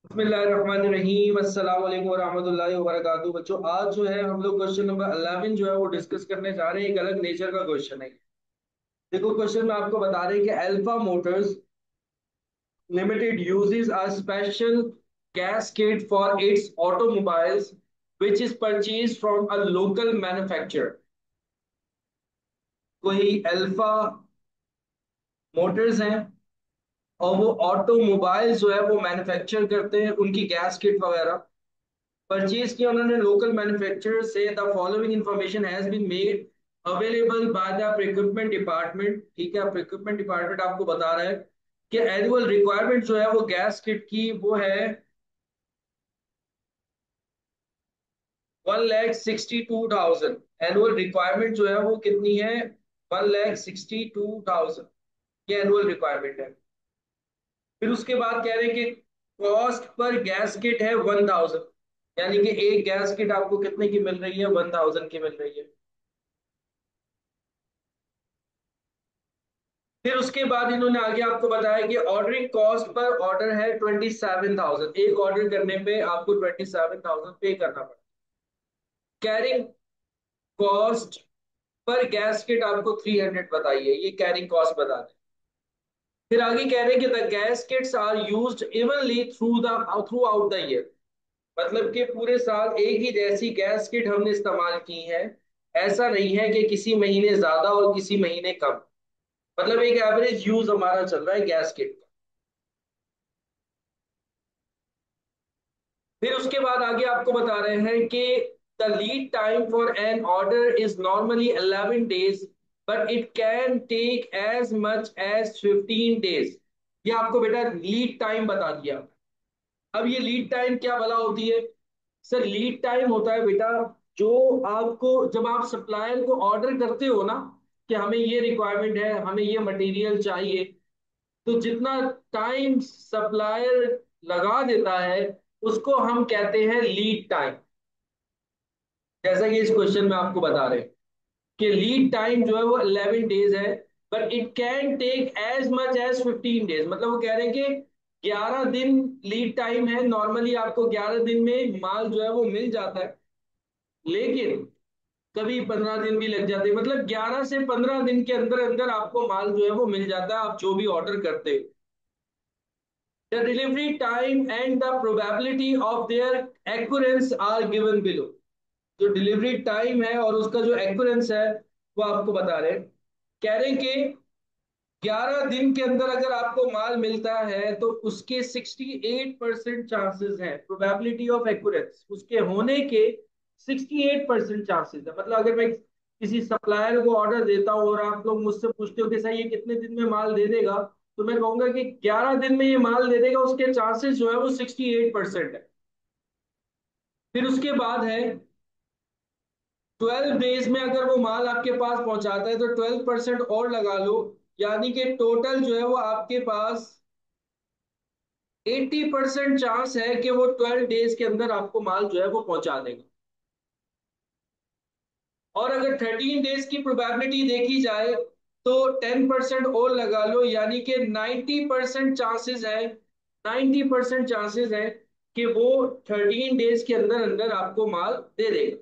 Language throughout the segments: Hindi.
बिस्मिल्लाहिर्रहमानिर्रहीम अस्सलाम वालेकुम वरहमतुल्लाहि वबरकातुहू। बच्चों, आज जो है हम लोग क्वेश्चन नंबर 11 जो है वो डिस्कस करने जा रहे हैं। एक अलग नेचर का क्वेश्चन है। देखो, क्वेश्चन में आपको बता रहे हैं कि alpha Motors limited uses a special gasket for its automobiles which is purchased from a local manufacturer। कोई अल्फा मोटर्स हैं और वो ऑटोमोबाइल जो है वो मैन्युफैक्चर करते हैं, उनकी गैस किट वगैरह परचेज किया उन्होंने लोकल मैन्युफैक्चरर से। The following information has been made available by the pre equipment department. ठीक है, प्रिक्विपमेंट डिपार्टमेंट आपको बता रहा है कि एनुअल रिक्वायरमेंट जो है वो गैस किट की वो है 1,62,000। एनुअल रिक्वायरमेंट जो है वो कितनी है? 1,62,000 ये एनुअल रिक्वायरमेंट है। फिर उसके बाद कह रहे हैं कि कॉस्ट पर गैस किट है 1,000, यानी कि एक गैस किट आपको कितने की मिल रही है? 1,000 की मिल रही है। फिर उसके बाद इन्होंने आगे आपको बताया कि ऑर्डरिंग कॉस्ट पर ऑर्डर है 27,000। एक ऑर्डर करने पे आपको 27,000 पे करना पड़ता है। कैरिंग कॉस्ट पर गैसकेट आपको 300 बताइए, ये कैरिंग कॉस्ट बता दें। फिर आगे कह रहे हैं कि the gaskets are used evenly throughout the year. मतलब कि पूरे साल एक ही जैसी गैसकेट हमने इस्तेमाल की है। ऐसा नहीं है कि किसी महीने ज्यादा और किसी महीने कम। मतलब एक एवरेज यूज हमारा चल रहा है गैसकेट। फिर उसके बाद आगे आपको बता रहे हैं कि the lead time for an order is normally 11 days but it can take as much as 15 days. ये आपको बेटा लीड टाइम बता दिया। अब ये लीड टाइम क्या भला होती है? सर, लीड टाइम होता है बेटा, जो आपको जब आप सप्लायर को ऑर्डर करते हो ना कि हमें ये रिक्वायरमेंट है, हमें ये मटेरियल चाहिए, तो जितना टाइम सप्लायर लगा देता है उसको हम कहते हैं लीड टाइम। जैसा कि इस क्वेश्चन में आपको बता रहे हैं कि लीड टाइम जो है वो 11 डेज है, but it can take as much as 15 days. मतलब वो कह रहे हैं कि 11 दिन लीड टाइम है। नॉर्मली आपको 11 दिन में माल जो है वो मिल जाता है, लेकिन कभी 15 दिन भी लग जाते हैं। मतलब 11 से 15 दिन के अंदर अंदर आपको माल जो है वो मिल जाता है, आप जो भी ऑर्डर करते हो। The delivery time and the probability of their occurrence are given below। जो डिलीवरी टाइम है और उसका जो एक्यूरेंस है वो आपको बता रहे हैं। कह रहे हैं कि 11 दिन के अंदर अगर आपको माल मिलता है तो उसके 68% चांसेस हैं, प्रोबेबिलिटी ऑफ एक्यूरेंस उसके होने के 68% चांसेस है। मतलब अगर मैं किसी सप्लायर को ऑर्डर देता हूँ और आप लोग मुझसे पूछते हो कि सर ये कितने दिन में माल दे देगा, तो मैं कहूंगा कि 11 दिन में ये माल दे देगा, उसके चांसेस जो है वो 68% है। फिर उसके बाद है 12 डेज में अगर वो माल आपके पास पहुंचाता है तो 12% और लगा लो, यानी कि टोटल जो है वो आपके पास 80% चांस है कि वो 12 डेज के अंदर आपको माल जो है वो पहुंचा देगा। और अगर 13 डेज की प्रोबेबिलिटी देखी जाए तो 10% और लगा लो, यानी कि 90% चांसेस है, 90% चांसेस है कि वो 13 डेज के अंदर अंदर आपको माल दे देगा।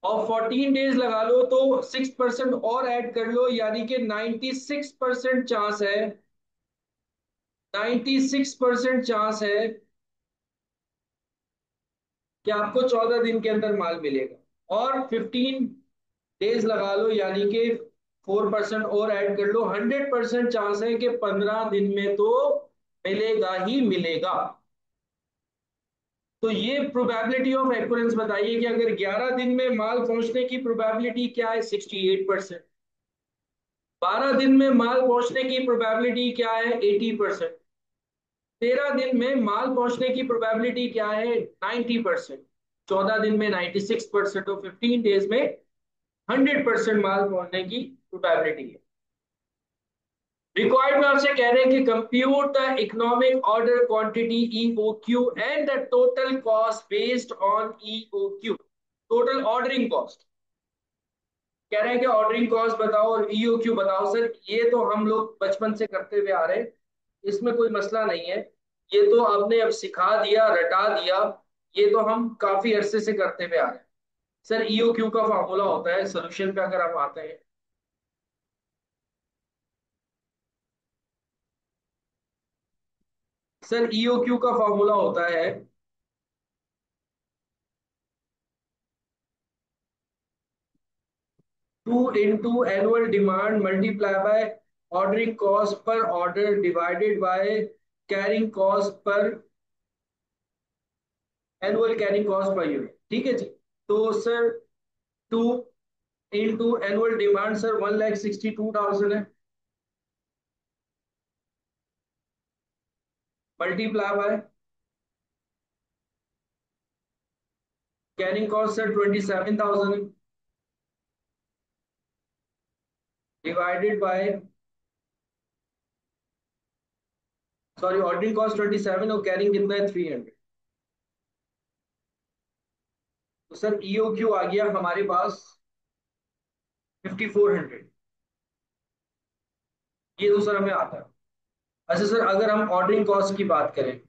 और 14 डेज लगा लो तो 6% और ऐड कर लो, यानी कि 96% चांस है, 96% चांस है कि आपको 14 दिन के अंदर माल मिलेगा। और 15 डेज लगा लो, यानी कि 4% और ऐड कर लो, 100% चांस है कि 15 दिन में तो मिलेगा ही मिलेगा। तो ये प्रोबेबिलिटी ऑफ एक्यूरेंस बताइए कि अगर 11 दिन में माल पहुंचने की प्रोबेबिलिटी क्या है? 68%। 12 दिन में माल पहुंचने की प्रोबेबिलिटी क्या है? 80%। 13 दिन में माल पहुंचने की प्रोबेबिलिटी क्या है? 90%। 14 दिन में 96% और 15 डेज में 100% माल पहुंचने की प्रोबेबिलिटी है। रिक्वायर्ड में आपसे कह रहे हैं कि compute the economic order quantity EOQ and the total cost based on EOQ. Total ordering cost कह रहे हैं कि ऑर्डरिंग कॉस्ट बताओ और ईओक्यू बताओ। सर, ये तो हम लोग बचपन से करते हुए आ रहे हैं, इसमें कोई मसला नहीं है। ये तो आपने अब सिखा दिया, रटा दिया। ये तो हम काफी अरसे से करते हुए आ रहे हैं। सर ईओ क्यू का फॉर्मूला होता है, सोल्यूशन पे अगर आप आते हैं। सर ईओ क्यू का फॉर्मूला होता है 2 annual demand multiply by ordering cost per order divided by carrying cost per annual carrying cost per unit. ठीक है जी। तो सर 2 एनुअल डिमांड सर 1,62,000 है, multiply by carrying cost sir 27,000 है, divided by, sorry ordering cost 27 और कैरिंग कितना है 300। तो सर ईओ क्यू आ गया हमारे पास 5,400। ये तो सर हमें आता है। अच्छा सर अगर हम ऑर्डरिंग कॉस्ट की बात करें,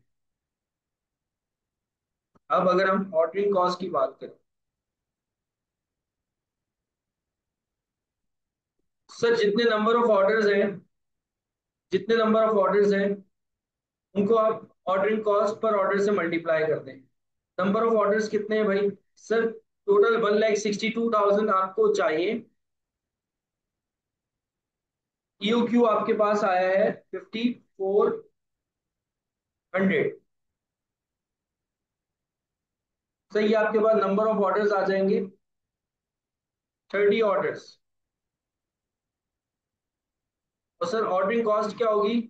अब अगर हम ऑर्डरिंग कॉस्ट की बात करें, सर जितने नंबर ऑफ ऑर्डर्स हैं उनको आप ऑर्डरिंग कॉस्ट पर ऑर्डर से मल्टीप्लाई कर दें। नंबर ऑफ ऑर्डर्स कितने हैं भाई? सर टोटल 1,62,000 आपको चाहिए। ईओ क्यू आपके पास आया है 5,400। सर ये आपके पास नंबर ऑफ ऑर्डर्स आ जाएंगे 30 ऑर्डर्स। और सर ऑर्डरिंग कॉस्ट क्या होगी?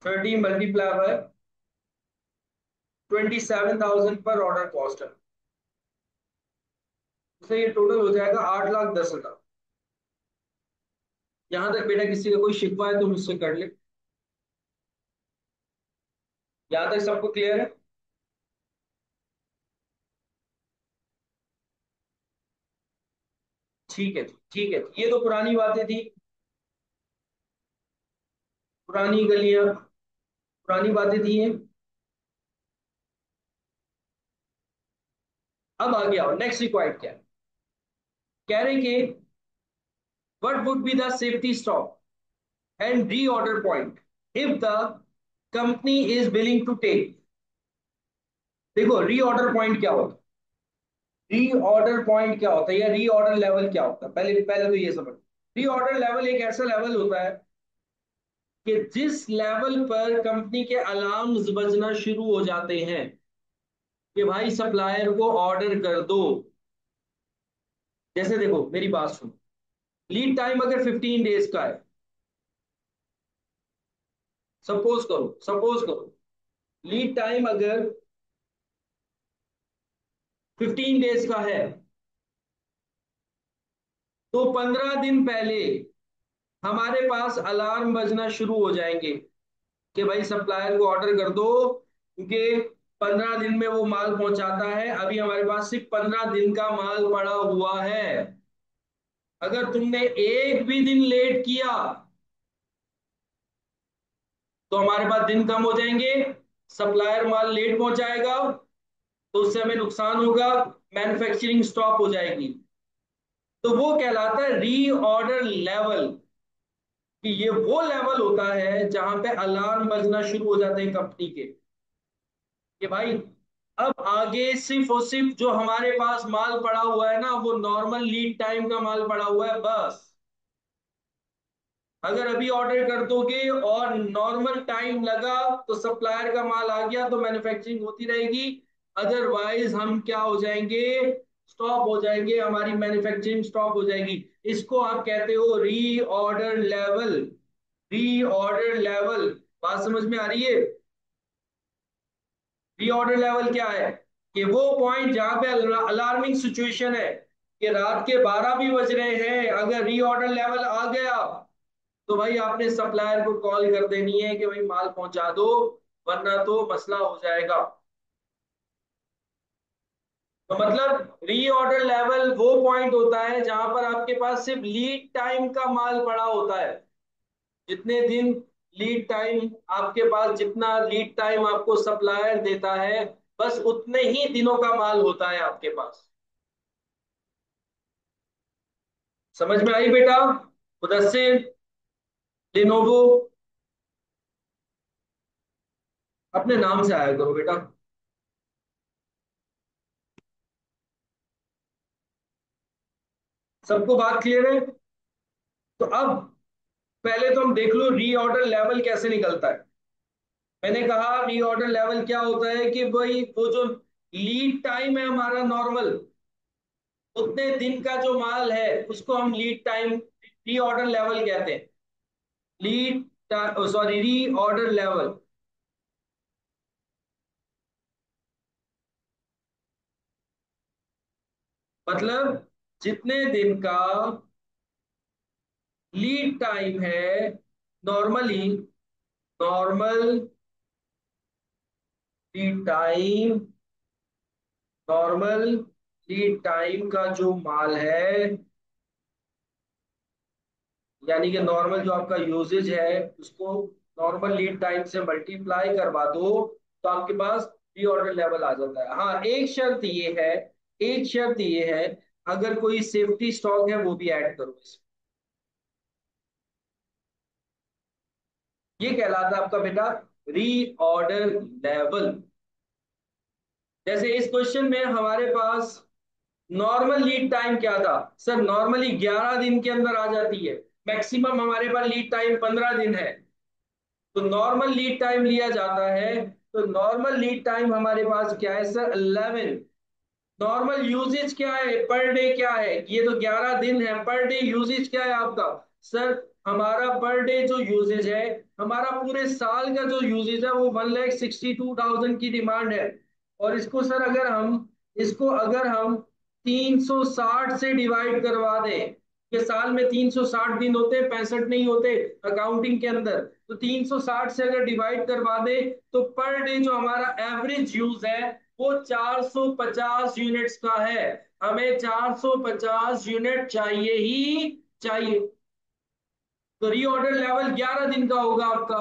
थर्टी मल्टीप्लाई बाय 27,000 पर ऑर्डर कॉस्ट है। तो ये टोटल हो जाएगा 8,10,000। यहां तक बेटा किसी का कोई शिकवा है तो मुझसे कर ले। यहां तक सबको क्लियर है? ठीक है ठीक है। ये तो पुरानी बातें थी, पुरानी गलियां, पुरानी बातें थी ये। अब आगे आओ, नेक्स्ट रिक्वायर्ड क्या है? कह रहे कि what would be the safety stock and reorder point if the company is willing to take. देखो रीऑर्डर पॉइंट क्या होता है, रीऑर्डर पॉइंट क्या होता है या रीऑर्डर लेवल क्या होता है, पहले पहले तो ये समझ। रीऑर्डर लेवल एक ऐसा लेवल होता है कि जिस लेवल पर कंपनी के अलार्म्स बजना शुरू हो जाते हैं कि भाई सप्लायर को ऑर्डर कर दो। जैसे देखो मेरी बात सुनो, लीड टाइम अगर 15 डेज का है, सपोज करो लीड टाइम अगर 15 डेज का है, तो 15 दिन पहले हमारे पास अलार्म बजना शुरू हो जाएंगे कि भाई सप्लायर को ऑर्डर कर दो, क्योंकि 15 दिन में वो माल पहुंचाता है, अभी हमारे पास सिर्फ 15 दिन का माल पड़ा हुआ है। अगर तुमने एक भी दिन लेट किया तो हमारे पास दिन कम हो जाएंगे, सप्लायर माल लेट पहुंचाएगा तो उससे हमें नुकसान होगा, मैन्युफैक्चरिंग स्टॉप हो जाएगी। तो वो कहलाता है रीऑर्डर लेवल, कि ये वो लेवल होता है जहां पे अलार्म बजना शुरू हो जाते हैं कंपनी के कि भाई अब आगे सिर्फ और सिर्फ जो हमारे पास माल पड़ा हुआ है ना वो नॉर्मल लीड टाइम का माल पड़ा हुआ है बस। अगर अभी ऑर्डर कर दोगे और नॉर्मल टाइम लगा तो सप्लायर का माल आ गया तो मैन्युफैक्चरिंग होती रहेगी, अदरवाइज हम क्या हो जाएंगे, स्टॉप हो जाएंगे, हमारी मैन्युफैक्चरिंग स्टॉप हो जाएगी। इसको आप कहते हो रीऑर्डर लेवल। रीऑर्डर लेवल, बात समझ में आ रही है? रीऑर्डर लेवल क्या है कि वो पॉइंट जहां पे अलार्मिंग सिचुएशन है कि रात के 12 भी बज रहे हैं, अगर रीऑर्डर लेवल आ गया तो भाई आपने सप्लायर को कॉल कर देनी है कि भाई माल पहुंचा दो, वरना तो मसला हो जाएगा। तो मतलब रीऑर्डर लेवल वो पॉइंट होता है जहां पर आपके पास सिर्फ लीड टाइम का माल पड़ा होता है। जितने दिन लीड टाइम आपके पास, जितना लीड टाइम आपको सप्लायर देता है, बस उतने ही दिनों का माल होता है आपके पास। समझ में आई बेटा? मुदस्सिर, लिनोवो, अपने नाम से आया करो बेटा। सबको बात क्लियर है? तो अब पहले तो हम देख लो रीऑर्डर लेवल कैसे निकलता है। मैंने कहा रीऑर्डर लेवल क्या होता है कि वही वो जो लीड टाइम है हमारा नॉर्मल, उतने दिन का जो माल है उसको हम लीड टाइम, रीऑर्डर लेवल कहते हैं। लीड, सॉरी, रीऑर्डर लेवल मतलब जितने दिन का लीड टाइम है normally, normal lead time, normal lead time का जो माल है, यानी कि नॉर्मल जो आपका यूजेज है उसको नॉर्मल लीड टाइम से मल्टीप्लाई करवा दो, तो आपके पास रीऑर्डर लेवल आ जाता है। हाँ, एक शर्त ये है, एक शर्त ये है, अगर कोई सेफ्टी स्टॉक है वो भी ऐड करो इसमें। ये कहलाता है आपका बेटा रीऑर्डर लेवल। जैसे इस क्वेश्चन में हमारे पास नॉर्मल लीड टाइम क्या था सर? नॉर्मली 11 दिन के अंदर आ जाती है, मैक्सिमम हमारे पास लीड टाइम 15 दिन है। तो नॉर्मल लीड टाइम लिया जाता है, तो नॉर्मल लीड टाइम हमारे पास क्या है सर? 11। नॉर्मल यूजेज क्या है पर डे? क्या है? ये तो 11 दिन है, पर डे यूजेज क्या है आपका सर? हमारा पर डे जो यूजेज है, हमारा पूरे साल का जो यूजेज है वो 1,62,000 की डिमांड है। और इसको सर अगर हम, इसको अगर हम 360 से डिवाइड करवा दें, कि साल में 360 दिन होते हैं, 65 नहीं होते अकाउंटिंग के अंदर, तो 360 से अगर डिवाइड करवा दे, तो पर डे जो हमारा एवरेज यूज है वो 450 यूनिट्स का है। हमें 450 यूनिट चाहिए ही चाहिए। तो रीऑर्डर लेवल 11 दिन का होगा आपका।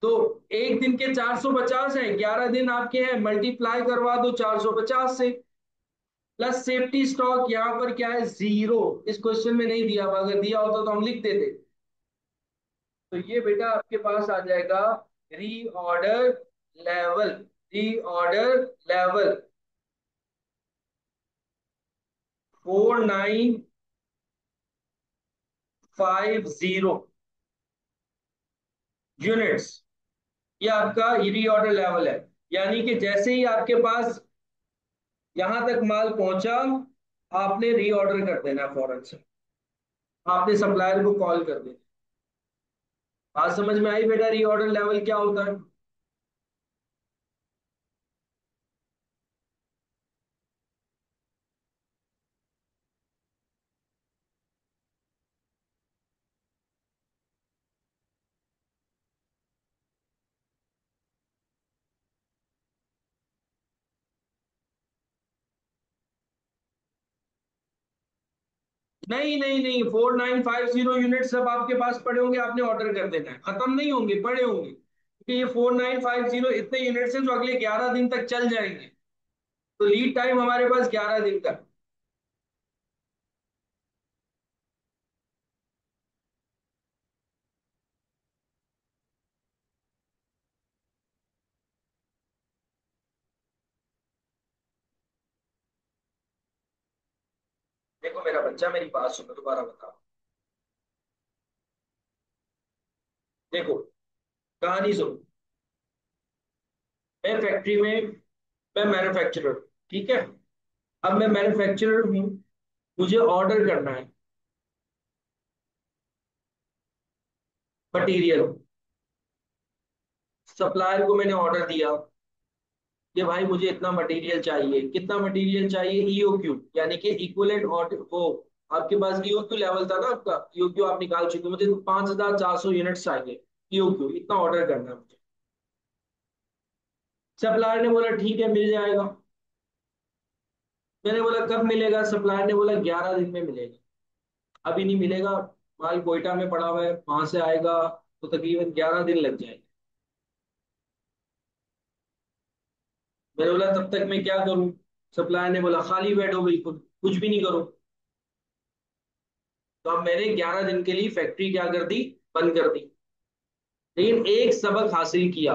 तो एक दिन के 450 है, 11 दिन आपके हैं, मल्टीप्लाई करवा दो 450 से। प्लस सेफ्टी स्टॉक यहां पर क्या है? जीरो। इस क्वेश्चन में नहीं दिया हुआ, अगर दिया होता तो हम लिख देते। तो ये बेटा आपके पास आ जाएगा reorder level. Reorder level 4950 units, ये आपका रीऑर्डर लेवल है। यानी कि जैसे ही आपके पास यहां तक माल पहुंचा, आपने रीऑर्डर कर देना फौरन से, आपने सप्लायर को कॉल कर देना। बात समझ में आई बेटा? रीऑर्डर लेवल क्या होता है? नहीं नहीं नहीं, 4950 यूनिट सब आपके पास पड़े होंगे, आपने ऑर्डर कर देना है, खत्म नहीं होंगे, पड़े होंगे, क्योंकि ये 4950 इतने यूनिट्स हैं जो अगले 11 दिन तक चल जाएंगे। तो लीड टाइम हमारे पास 11 दिन का। देखो मेरा बच्चा, मेरी बात सुनो, दोबारा बताओ। देखो, कहानी सुनो। मैं फैक्ट्री में, मैं मैन्युफैक्चरर, ठीक है? अब मैं मैन्युफैक्चरर हूँ, मुझे ऑर्डर करना है मटेरियल। सप्लायर को मैंने ऑर्डर दिया कि भाई मुझे इतना मटेरियल चाहिए। कितना मटेरियल चाहिए? ईओक्यू, यानी कि इक्विवेलेंट ऑर्डर, वो आपके पास ईओक्यू लेवल था ना आपका, ईओक्यू आप निकाल चुके, मुझे 5,400 यूनिट चाहिए ईओक्यू, इतना ऑर्डर करना है मुझे। सप्लायर ने बोला ठीक है, मिल जाएगा। मैंने बोला कब मिलेगा, सप्लायर ने बोला 11 दिन में मिलेगा। अभी नहीं मिलेगा, माल कोयटा में पड़ा हुआ है, वहां से आएगा तो तकरीबन 11 दिन लग जाएंगे। मैंने बोला तब तक मैं क्या करूं। सप्लायर ने बोला खाली बैठो, बिल्कुल कुछ भी नहीं करो। तो अब मैंने 11 दिन के लिए फैक्ट्री क्या कर दी, बंद कर दी। लेकिन एक सबक हासिल किया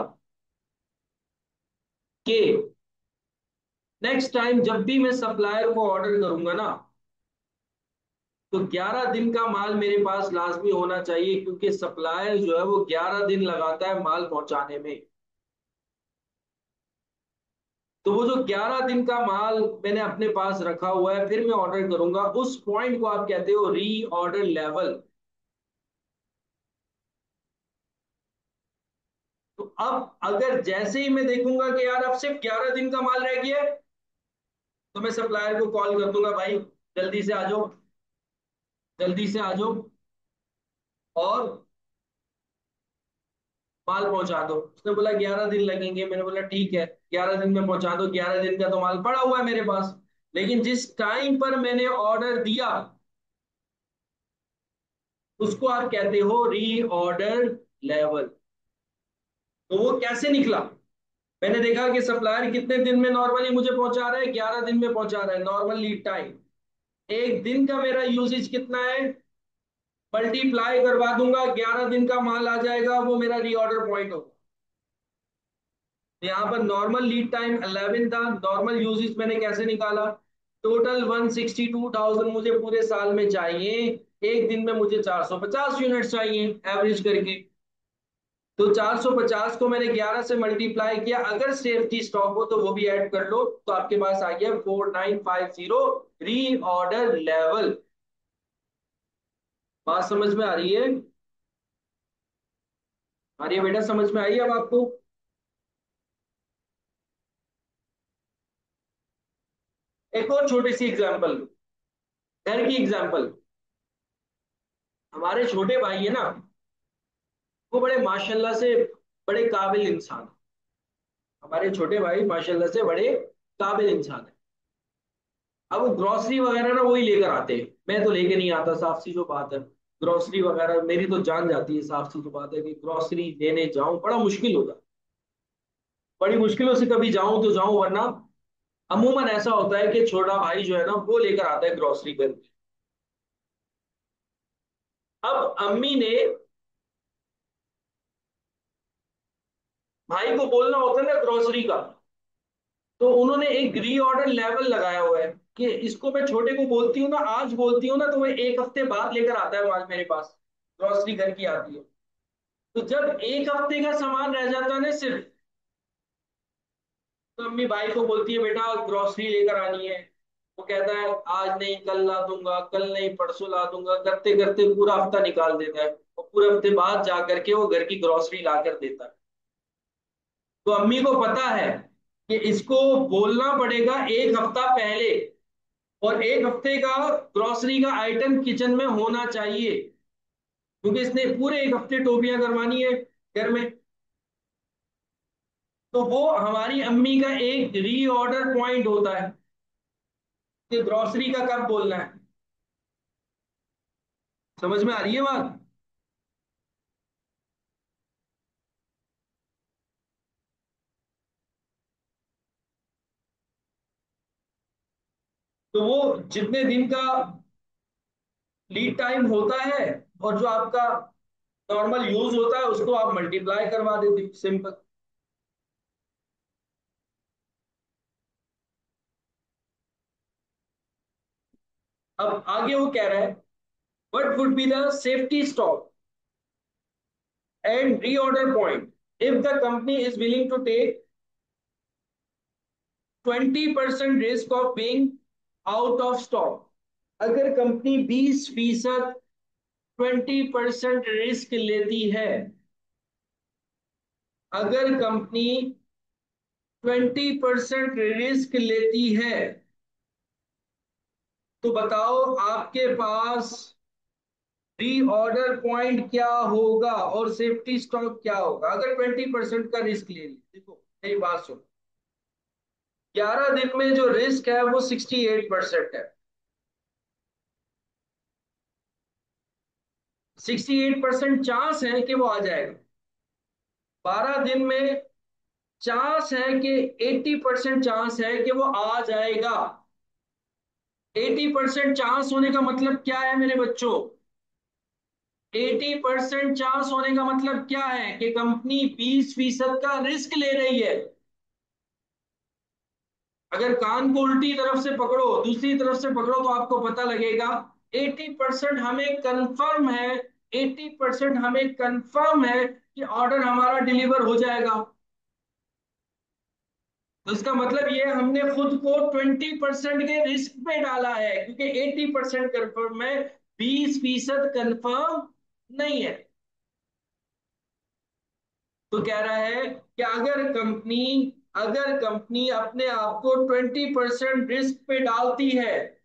कि नेक्स्ट टाइम जब भी मैं सप्लायर को ऑर्डर करूंगा ना, तो 11 दिन का माल मेरे पास लाजमी होना चाहिए, क्योंकि सप्लायर जो है वो 11 दिन लगाता है माल पहुंचाने में। तो वो जो 11 दिन का माल मैंने अपने पास रखा हुआ है, फिर मैं ऑर्डर करूंगा, उस पॉइंट को आप कहते हो री ऑर्डर लेवल। तो अब अगर जैसे ही मैं देखूंगा कि यार अब सिर्फ 11 दिन का माल रह गया है, तो मैं सप्लायर को कॉल कर दूंगा, भाई जल्दी से आ जाओ, जल्दी से आ जाओ और माल पहुंचा दो। उसने बोला 11 दिन लगेंगे, मैंने बोला ठीक है 11 दिन में पहुंचा दो, 11 दिन का तो माल पड़ा हुआ है मेरे पास। लेकिन जिस टाइम पर मैंने ऑर्डर दिया, उसको आप कहते हो री ऑर्डर लेवल। तो वो कैसे निकला, मैंने देखा कि सप्लायर कितने दिन में नॉर्मली मुझे पहुंचा रहा है, 11 दिन में पहुंचा रहा है नॉर्मल लीड टाइम। एक दिन का मेरा यूसेज कितना है, मल्टीप्लाई करवा दूंगा, 11 दिन का माल आ जाएगा, वो मेरा रीऑर्डर पॉइंट होगा। यहाँ पर नॉर्मल लीड टाइम 11 था, नॉर्मल यूसेज मैंने कैसे निकाला, टोटल 162,000 मुझे पूरे साल में चाहिए, एक दिन में मुझे 450 यूनिट चाहिए एवरेज करके। तो 450 को मैंने 11 से मल्टीप्लाई किया, अगर सेफ्टी स्टॉक हो तो वो भी ऐड कर लो, तो आपके पास आ गया 4950 री ऑर्डर लेवल। बात समझ में आ रही है, आ रही है बेटा, समझ में आई अब आपको। एक और छोटी सी एग्जांपल, घर की एग्जांपल। हमारे छोटे भाई है ना, वो बड़े माशाल्लाह से बड़े काबिल इंसान। हमारे छोटे भाई माशाल्लाह से बड़े काबिल इंसान है। अब वो ग्रोसरी वगैरह ना वही लेकर आते हैं, मैं तो लेके नहीं आता, साफ सी जो बात है। ग्रोसरी वगैरह मेरी तो जान जाती है, साफ सी जो बात है कि ग्रोसरी लेने जाऊं बड़ा मुश्किल होता है। बड़ी मुश्किलों से कभी जाऊं तो जाऊं, वरना अमूमन ऐसा होता है कि छोटा भाई जो है ना वो लेकर आता है ग्रोसरी कर। अब अम्मी ने, भाई को बोलना होता है ना ग्रोसरी का, तो उन्होंने एक री ऑर्डर लेवल लगाया हुआ है कि इसको मैं छोटे को बोलती हूँ ना, आज बोलती हूँ ना, तो वो एक हफ्ते बाद लेकर आता है माल मेरे पास, ग्रोसरी घर की आती है। तो जब एक हफ्ते का सामान रह जाता है ना सिर्फ, तो अम्मी भाई को बोलती है बेटा ग्रोसरी लेकर आनी है। वो कहता है आज नहीं कल ला दूंगा, कल नहीं परसों ला दूंगा, करते करते पूरा हफ्ता निकाल देता है, और पूरे हफ्ते बाद जा करके वो घर की ग्रोसरी ला कर देता है। तो अम्मी को पता है कि इसको बोलना पड़ेगा एक हफ्ता पहले, और एक हफ्ते का ग्रोसरी का आइटम किचन में होना चाहिए, क्योंकि इसने पूरे एक हफ्ते टोपियां करवानी है घर में। तो वो हमारी अम्मी का एक रीऑर्डर पॉइंट होता है कि ग्रोसरी का कब बोलना है। समझ में आ रही है बात। तो वो जितने दिन का लीड टाइम होता है, और जो आपका नॉर्मल यूज होता है, उसको आप मल्टीप्लाई करवा देते, सिंपल। अब आगे वो कह रहा है, what would be the safety stock and reorder point if the company is willing to take 20% risk of being out of stock। अगर कंपनी 20% 20% रिस्क लेती है, अगर कंपनी 20% रिस्क लेती है, तो बताओ आपके पास री ऑर्डर पॉइंट क्या होगा और सेफ्टी स्टॉक क्या होगा, अगर 20% का रिस्क ले ली। देखो मेरी बात सुनो, 11 दिन में जो रिस्क है वो 68% है। 68% चांस है कि वो आ जाएगा। 12 दिन में चांस है कि 80% चांस है कि वो आ जाएगा। 80% चांस होने का मतलब क्या है मेरे बच्चों? 80% चांस होने का मतलब क्या है कि कंपनी 20% का रिस्क ले रही है। अगर कान को उल्टी तरफ से पकड़ो, दूसरी तरफ से पकड़ो, तो आपको पता लगेगा 80% हमें कंफर्म है। 80% हमें कंफर्म है कि ऑर्डर हमारा डिलीवर हो जाएगा। तो इसका मतलब ये हमने खुद को 20% के रिस्क पे डाला है, क्योंकि 80% कंफर्म है, 20% कंफर्म नहीं है। तो कह रहा है कि अगर कंपनी अपने आप को 20% रिस्क पे डालती है,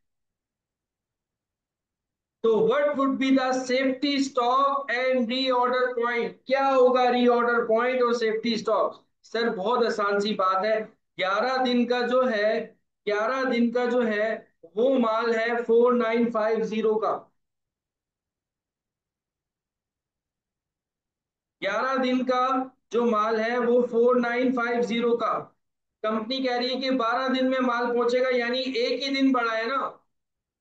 तो what would be the safety stock and reorder point? क्या होगा रीऑर्डर पॉइंट और सेफ्टी स्टॉक? सर बहुत आसान सी बात है। 11 दिन का जो है 11 दिन का जो है वो माल है 4950 का। 11 दिन का जो माल है वो 4950 का। कंपनी कह रही है कि 12 दिन में माल पहुंचेगा, यानी एक ही दिन बढ़ा है ना।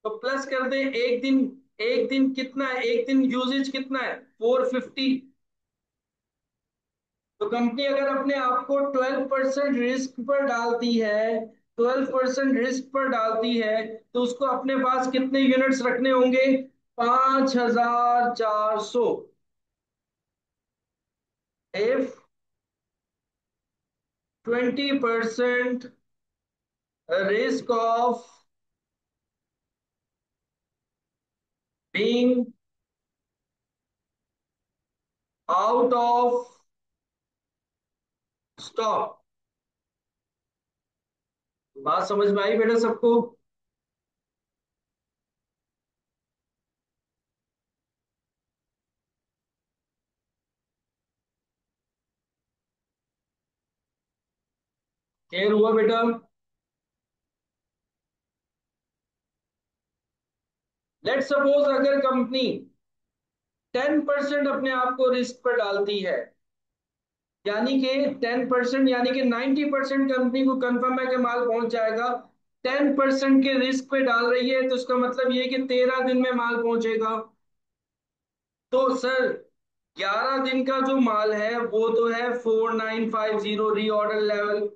तो प्लस कर दे एक दिन। एक दिन कितना है? एक दिन यूजेज कितना है? 450। तो कंपनी अगर अपने आप को 12% रिस्क पर डालती है, 12% रिस्क पर डालती है, तो उसको अपने पास कितने यूनिट्स रखने होंगे? 5400। If 20% risk of being out of stock। बात समझ में आई बेटा सबको? क्लियर हुआ बेटा? लेट सपोज अगर कंपनी 10% अपने आप को रिस्क पर डालती है, यानी कि 10%, यानी कि 90% कंपनी को कंफर्म है कि माल पहुंच जाएगा, 10% के रिस्क पे डाल रही है, तो उसका मतलब ये कि 13 दिन में माल पहुंचेगा। तो सर 11 दिन का जो माल है वो तो है 4950 रीऑर्डर लेवल,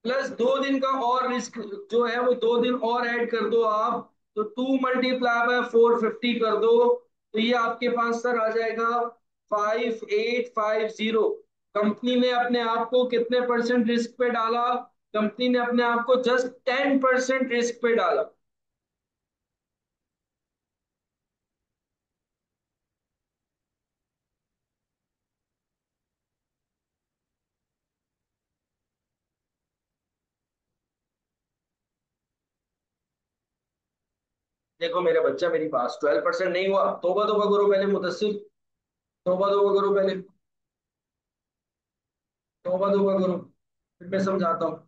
प्लस 2 दिन का और रिस्क जो है वो 2 दिन और ऐड कर दो आप, तो 2 × 450 कर दो, तो ये आपके पास सर आ जाएगा 5850। कंपनी ने अपने आप को कितने परसेंट रिस्क पे डाला? कंपनी ने अपने आप को जस्ट 10% रिस्क पे डाला। देखो मेरे बच्चा, मेरी पास 12% नहीं हुआ, तोबा तोबा करो पहले मुदस्सिर। तोबा तोबा करो पहले। तोबा तोबा करो, फिर मैं समझाता हूँ।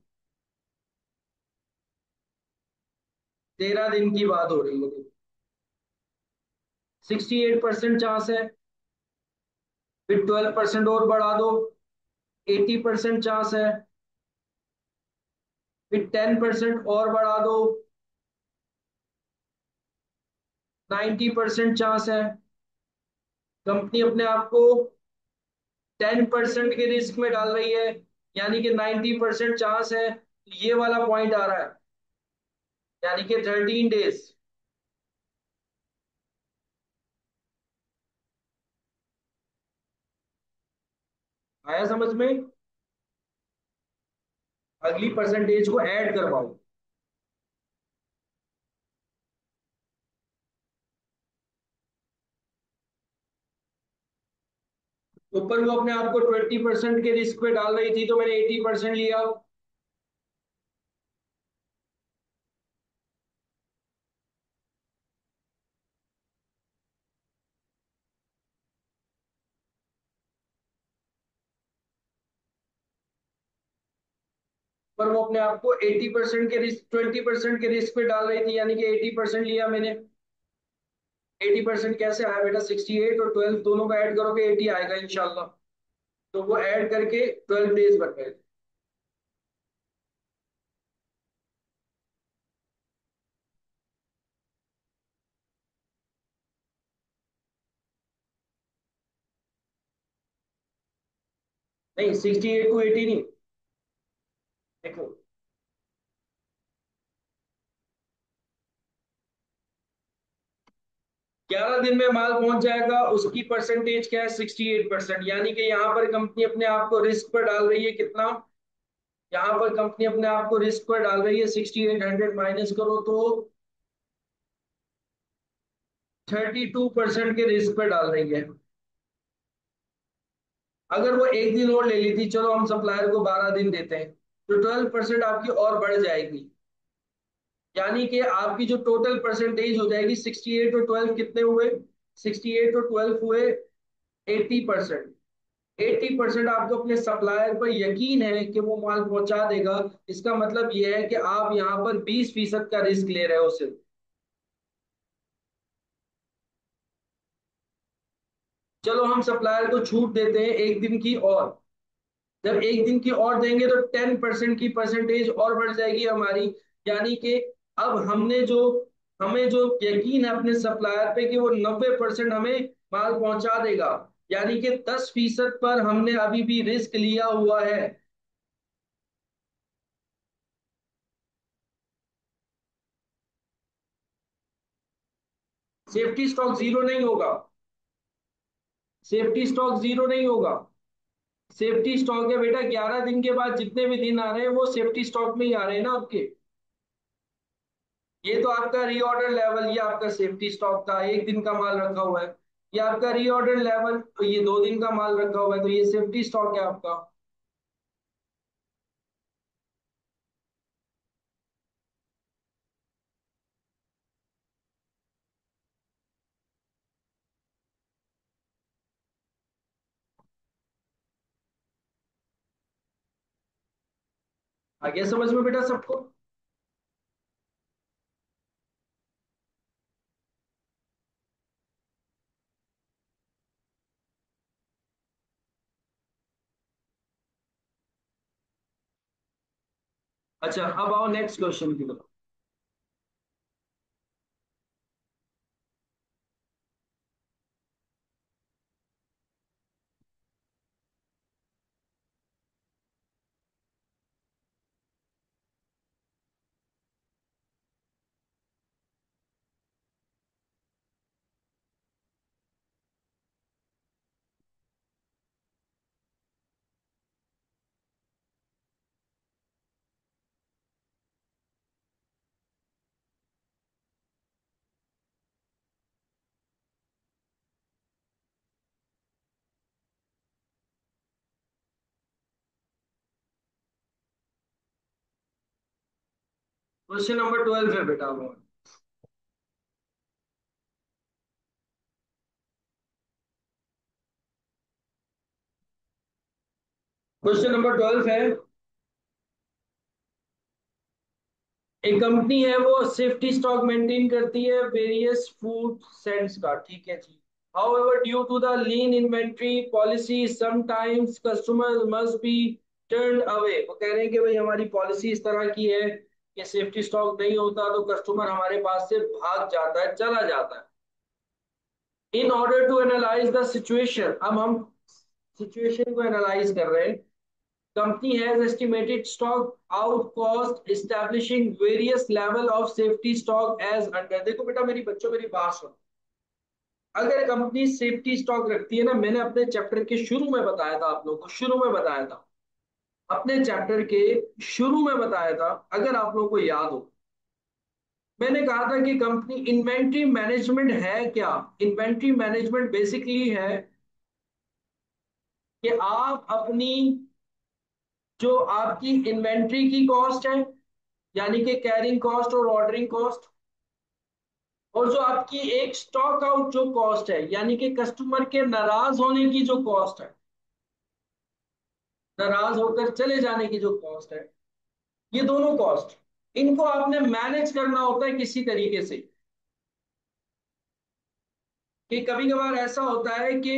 13 दिन की बात हो रही है। 68% चांस है, फिर 12% और बढ़ा दो, 80% चांस है, फिर 10% और बढ़ा दो, 90% चांस है। कंपनी अपने आप को 10% के रिस्क में डाल रही है, यानी कि 90% चांस है। ये वाला पॉइंट आ रहा है, यानी कि 13 डेज। आया समझ में? अगली परसेंटेज को ऐड करवाओ। ऊपर वो अपने आप को 20% के रिस्क पे डाल रही थी, तो मैंने 80% लिया। पर वो अपने आप को 80% के रिस्क, 20% के रिस्क पे डाल रही थी, यानी कि 80% लिया मैंने। 80% कैसे आया बेटा? 68 और 12 दोनों का ऐड करोगे 80 आएगा इंशाल्लाह। तो वो ऐड करके 12 डेज बन गए। नहीं, 68 to 80 नहीं। देखो, 11 दिन में माल पहुंच जाएगा, उसकी परसेंटेज क्या है? 68%। यानी कि यहाँ पर कंपनी अपने आप को रिस्क पर डाल रही है कितना? यहाँ पर कंपनी अपने आप को रिस्क पर डाल रही है 6800 माइनस करो तो 32% के रिस्क पर डाल रही है। अगर वो एक दिन और ले ली थी, चलो हम सप्लायर को 12 दिन देते हैं, तो 12% आपकी और बढ़ जाएगी। यानी कि आपकी जो टोटल परसेंटेज हो जाएगी, 68 और 12 कितने हुए? 68 और 12 हुए 80%। 80% आपको अपने सप्लायर पर यकीन है कि वो माल पहुंचा देगा। इसका मतलब ये है कि आप यहाँ पर 20% का रिस्क ले रहे हो सिर्फ। चलो हम सप्लायर को छूट देते हैं एक दिन की और। जब एक दिन की और देंगे तो 10% की परसेंटेज और बढ़ जाएगी हमारी। यानी कि अब हमें जो यकीन है अपने सप्लायर पे कि वो 90% हमें माल पहुंचा देगा। यानी कि 10% पर हमने अभी भी रिस्क लिया हुआ है। सेफ्टी स्टॉक जीरो नहीं होगा। सेफ्टी स्टॉक जीरो नहीं होगा। सेफ्टी स्टॉक है बेटा, 11 दिन के बाद जितने भी दिन आ रहे हैं वो सेफ्टी स्टॉक में ही आ रहे हैं ना आपके। ये तो आपका रीऑर्डर लेवल, ये आपका सेफ्टी स्टॉक का एक दिन का माल रखा हुआ है। ये आपका रीऑर्डर लेवल, तो ये 2 दिन का माल रखा हुआ है, तो ये सेफ्टी स्टॉक है आपका। आ गया समझ में बेटा सबको? अच्छा, अब आओ नेक्स्ट क्वेश्चन की तरफ। क्वेश्चन नंबर 12 है बेटा वो। क्वेश्चन नंबर 12 है। एक कंपनी है वो सेफ्टी स्टॉक मेंटेन करती है वेरियस फूड सेंट्स का, ठीक है जी। However, due to the lean inventory policy, sometimes customers must be turned away। वो कह रहे हैं कि भाई हमारी पॉलिसी इस तरह की है कि सेफ्टी स्टॉक नहीं होता तो कस्टमर हमारे पास से भाग जाता है, चला जाता है। In order to analyse the situation, अब हम सिचुएशन को एनालाइज कर रहे हैं। Company has estimated stock out cost establishing various level of safety stock as under। देखो बेटा मेरी बच्चों, मेरी बात सुनो। अगर कंपनी सेफ्टी स्टॉक रखती है ना, मैंने अपने चैप्टर के शुरू में बताया था, आप लोगों को शुरू में बताया था, अपने चैप्टर के शुरू में बताया था, अगर आप लोगों को याद हो, मैंने कहा था कि कंपनी इन्वेंट्री मैनेजमेंट है क्या? इन्वेंट्री मैनेजमेंट बेसिकली है कि आप अपनी जो आपकी इन्वेंट्री की कॉस्ट है, यानी कि कैरिंग कॉस्ट और ऑर्डरिंग कॉस्ट, और जो आपकी एक स्टॉक आउट जो कॉस्ट है, यानी कि कस्टमर के नाराज होने की जो कॉस्ट है, नाराज होकर चले जाने की जो कॉस्ट है, ये दोनों कॉस्ट, इनको आपने मैनेज करना होता है किसी तरीके से। कि कभी कभार ऐसा होता है कि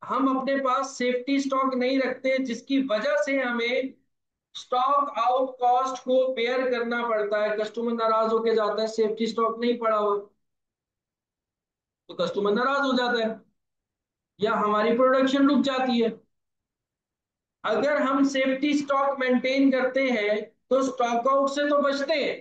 हम अपने पास सेफ्टी स्टॉक नहीं रखते, जिसकी वजह से हमें स्टॉक आउट कॉस्ट को बेयर करना पड़ता है। कस्टमर नाराज होके जाता है, सेफ्टी स्टॉक नहीं पड़ा हो तो कस्टमर नाराज हो जाता है, या हमारी प्रोडक्शन रुक जाती है। अगर हम सेफ्टी स्टॉक मेंटेन करते हैं तो स्टॉक आउट से तो बचते हैं,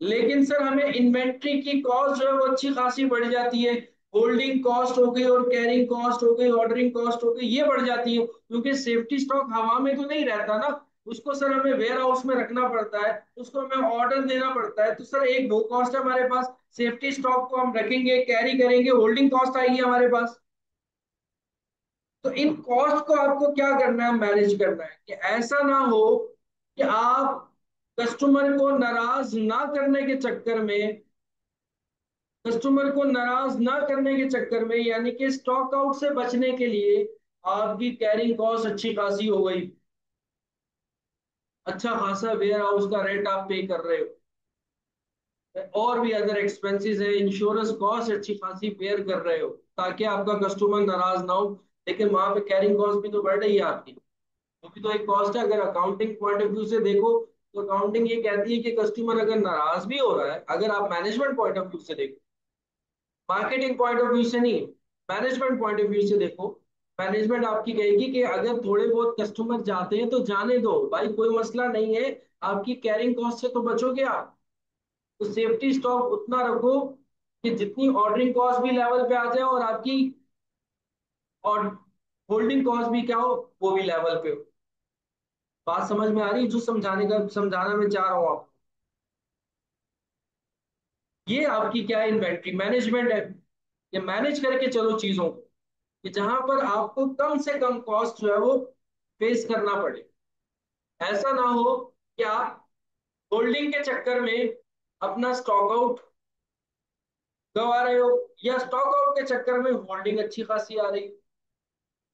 लेकिन सर हमें इन्वेंट्री की कॉस्ट जो है वो अच्छी खासी बढ़ जाती है। होल्डिंग कॉस्ट हो गई और कैरिंग कॉस्ट हो गई, ऑर्डरिंग कॉस्ट हो गई, ये बढ़ जाती है, क्योंकि सेफ्टी स्टॉक हवा में तो नहीं रहता ना। उसको सर हमें वेयर हाउस में रखना पड़ता है, उसको हमें ऑर्डर देना पड़ता है। तो सर एक वो कॉस्ट है हमारे पास, सेफ्टी स्टॉक को हम रखेंगे, कैरी करेंगे, होल्डिंग कॉस्ट आएगी हमारे पास। तो इन कॉस्ट को आपको क्या करना है, मैनेज करना है, कि ऐसा ना हो कि आप कस्टमर को नाराज ना करने के चक्कर में, कस्टमर को नाराज ना करने के चक्कर में, यानी कि स्टॉक आउट से बचने के लिए आपकी कैरिंग कॉस्ट अच्छी खासी हो गई, अच्छा खासा वेयर हाउस का रेंट आप पे कर रहे हो, और भी अदर एक्सपेंसेस है, इंश्योरेंस कॉस्ट अच्छी खासी पेयर कर रहे हो, ताकि आपका कस्टमर नाराज ना हो। लेकिन वहां पे कैरिंग कॉस्ट भी तो बढ़ रही है आपकी, वो भी तो एक कॉस्ट है। अगर अकाउंटिंग पॉइंट ऑफ व्यू से देखो तो अकाउंटिंग ये कहती है कि कस्टमर अगर नाराज भी हो रहा है, अगर आप मैनेजमेंट पॉइंट ऑफ व्यू से देखो, मार्केटिंग पॉइंट ऑफ व्यू से नहीं, मैनेजमेंट पॉइंट ऑफ व्यू से देखो, मैनेजमेंट आपकी कहेगी कि अगर थोड़े बहुत कस्टमर जाते हैं तो जाने दो भाई, कोई मसला नहीं है, आपकी कैरिंग कॉस्ट से तो बचोगे आप। तो सेफ्टी स्टॉक उतना रखो कि जितनी ऑर्डरिंग कॉस्ट भी लेवल पे आ जाए और आपकी और होल्डिंग कॉस्ट भी क्या हो, वो भी लेवल पे हो। बात समझ में आ रही है जो समझाना मैं चाह रहा हूँ आपको? ये आपकी क्या है, इन्वेंट्री मैनेजमेंट है। ये मैनेज करके चलो चीजों को, कि जहां पर आपको कम से कम कॉस्ट जो है वो फेस करना पड़े। ऐसा ना हो कि आप होल्डिंग के चक्कर में अपना स्टॉक आउट गवा रहे हो, या स्टॉक आउट के चक्कर में होल्डिंग अच्छी खासी आ रही।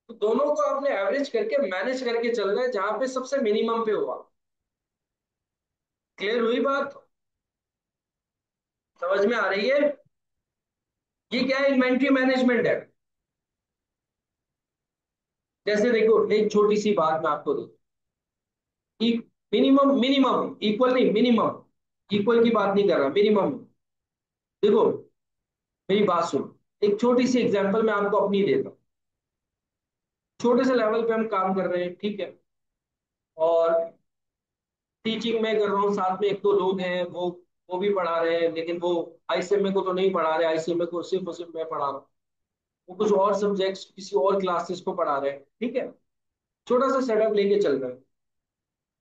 तो दोनों को आपने एवरेज करके मैनेज करके चलना है, जहां पे सबसे मिनिमम पे हुआ। क्लियर हुई बात? समझ में आ रही है? ये क्या है, इन्वेंट्री मैनेजमेंट है। जैसे देखो एक छोटी सी बात मैं आपको दूं, मिनिमम मिनिमम इक्वल नहीं, मिनिमम इक्वल की बात नहीं कर रहा, मिनिमम। देखो मेरी बात सुनो, एक छोटी सी एग्जांपल मैं आपको अपनी देता हूँ। छोटे से लेवल पे हम काम कर रहे हैं, ठीक है, और टीचिंग में कर रहा हूँ, साथ में एक दो लोग हैं, वो भी पढ़ा रहे हैं, लेकिन वो आईसीएमए को तो नहीं पढ़ा रहे, आईसीएमए को सिर्फ और सिर्फ मैं पढ़ा रहा हूँ। वो कुछ और सब्जेक्ट्स किसी और क्लासेस को पढ़ा रहे हैं, ठीक है। छोटा सा सेटअप लेके चल रहे हैं।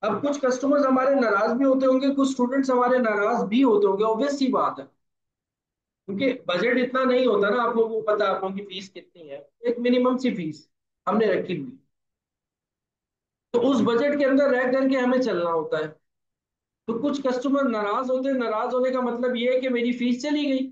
अब कुछ कस्टमर्स हमारे नाराज भी होते होंगे, कुछ स्टूडेंट्स हमारे नाराज भी होते होंगे, ऑब्वियस सी बात है, क्योंकि बजट इतना नहीं होता ना। आप लोगों को पता है आप लोगों की फीस कितनी है, एक मिनिमम सी फीस हमने रखी हुई। तो उस बजट के अंदर रह करके हमें चलना होता है। तो कुछ कस्टमर नाराज होते हैं, नाराज होने का मतलब ये है कि मेरी फीस चली गई।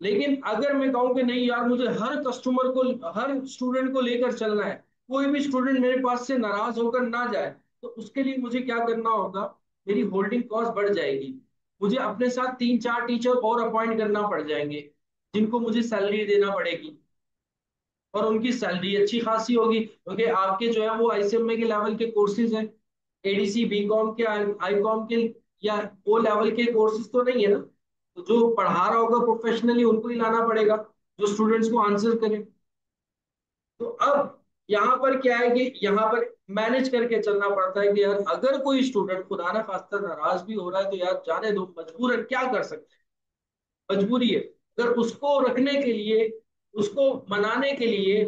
लेकिन अगर मैं कहूँ कि नहीं यार, मुझे हर कस्टमर को, हर स्टूडेंट को लेकर चलना है, कोई भी स्टूडेंट मेरे पास से नाराज होकर ना जाए, तो उसके लिए मुझे क्या करना होगा, मेरी होल्डिंग कॉस्ट बढ़ जाएगी। मुझे अपने साथ तीन चार टीचर और अपॉइंट करना पड़ जाएंगे, जिनको मुझे सैलरी देना पड़ेगी, और उनकी सैलरी अच्छी खासी होगी, क्योंकि आपके जो है वो आईसीएमए के लेवल के कोर्सेज हैं, एडीसी बीकॉम के, आईकॉम के, या ओ लेवल के कोर्सेज तो नहीं है ना। तो जो पढ़ा रहा होगा प्रोफेशनली उनको ही लाना पड़ेगा, जो स्टूडेंट्स को आंसर करें। तो अब यहाँ पर क्या है कि यहाँ पर मैनेज करके चलना पड़ता है कि यार अगर कोई स्टूडेंट खुदा ना खास्ता नाराज भी हो रहा है तो यार जाने दो, मजबूर है, क्या कर सकते हैं, मजबूरी है। अगर उसको रखने के लिए, उसको मनाने के लिए,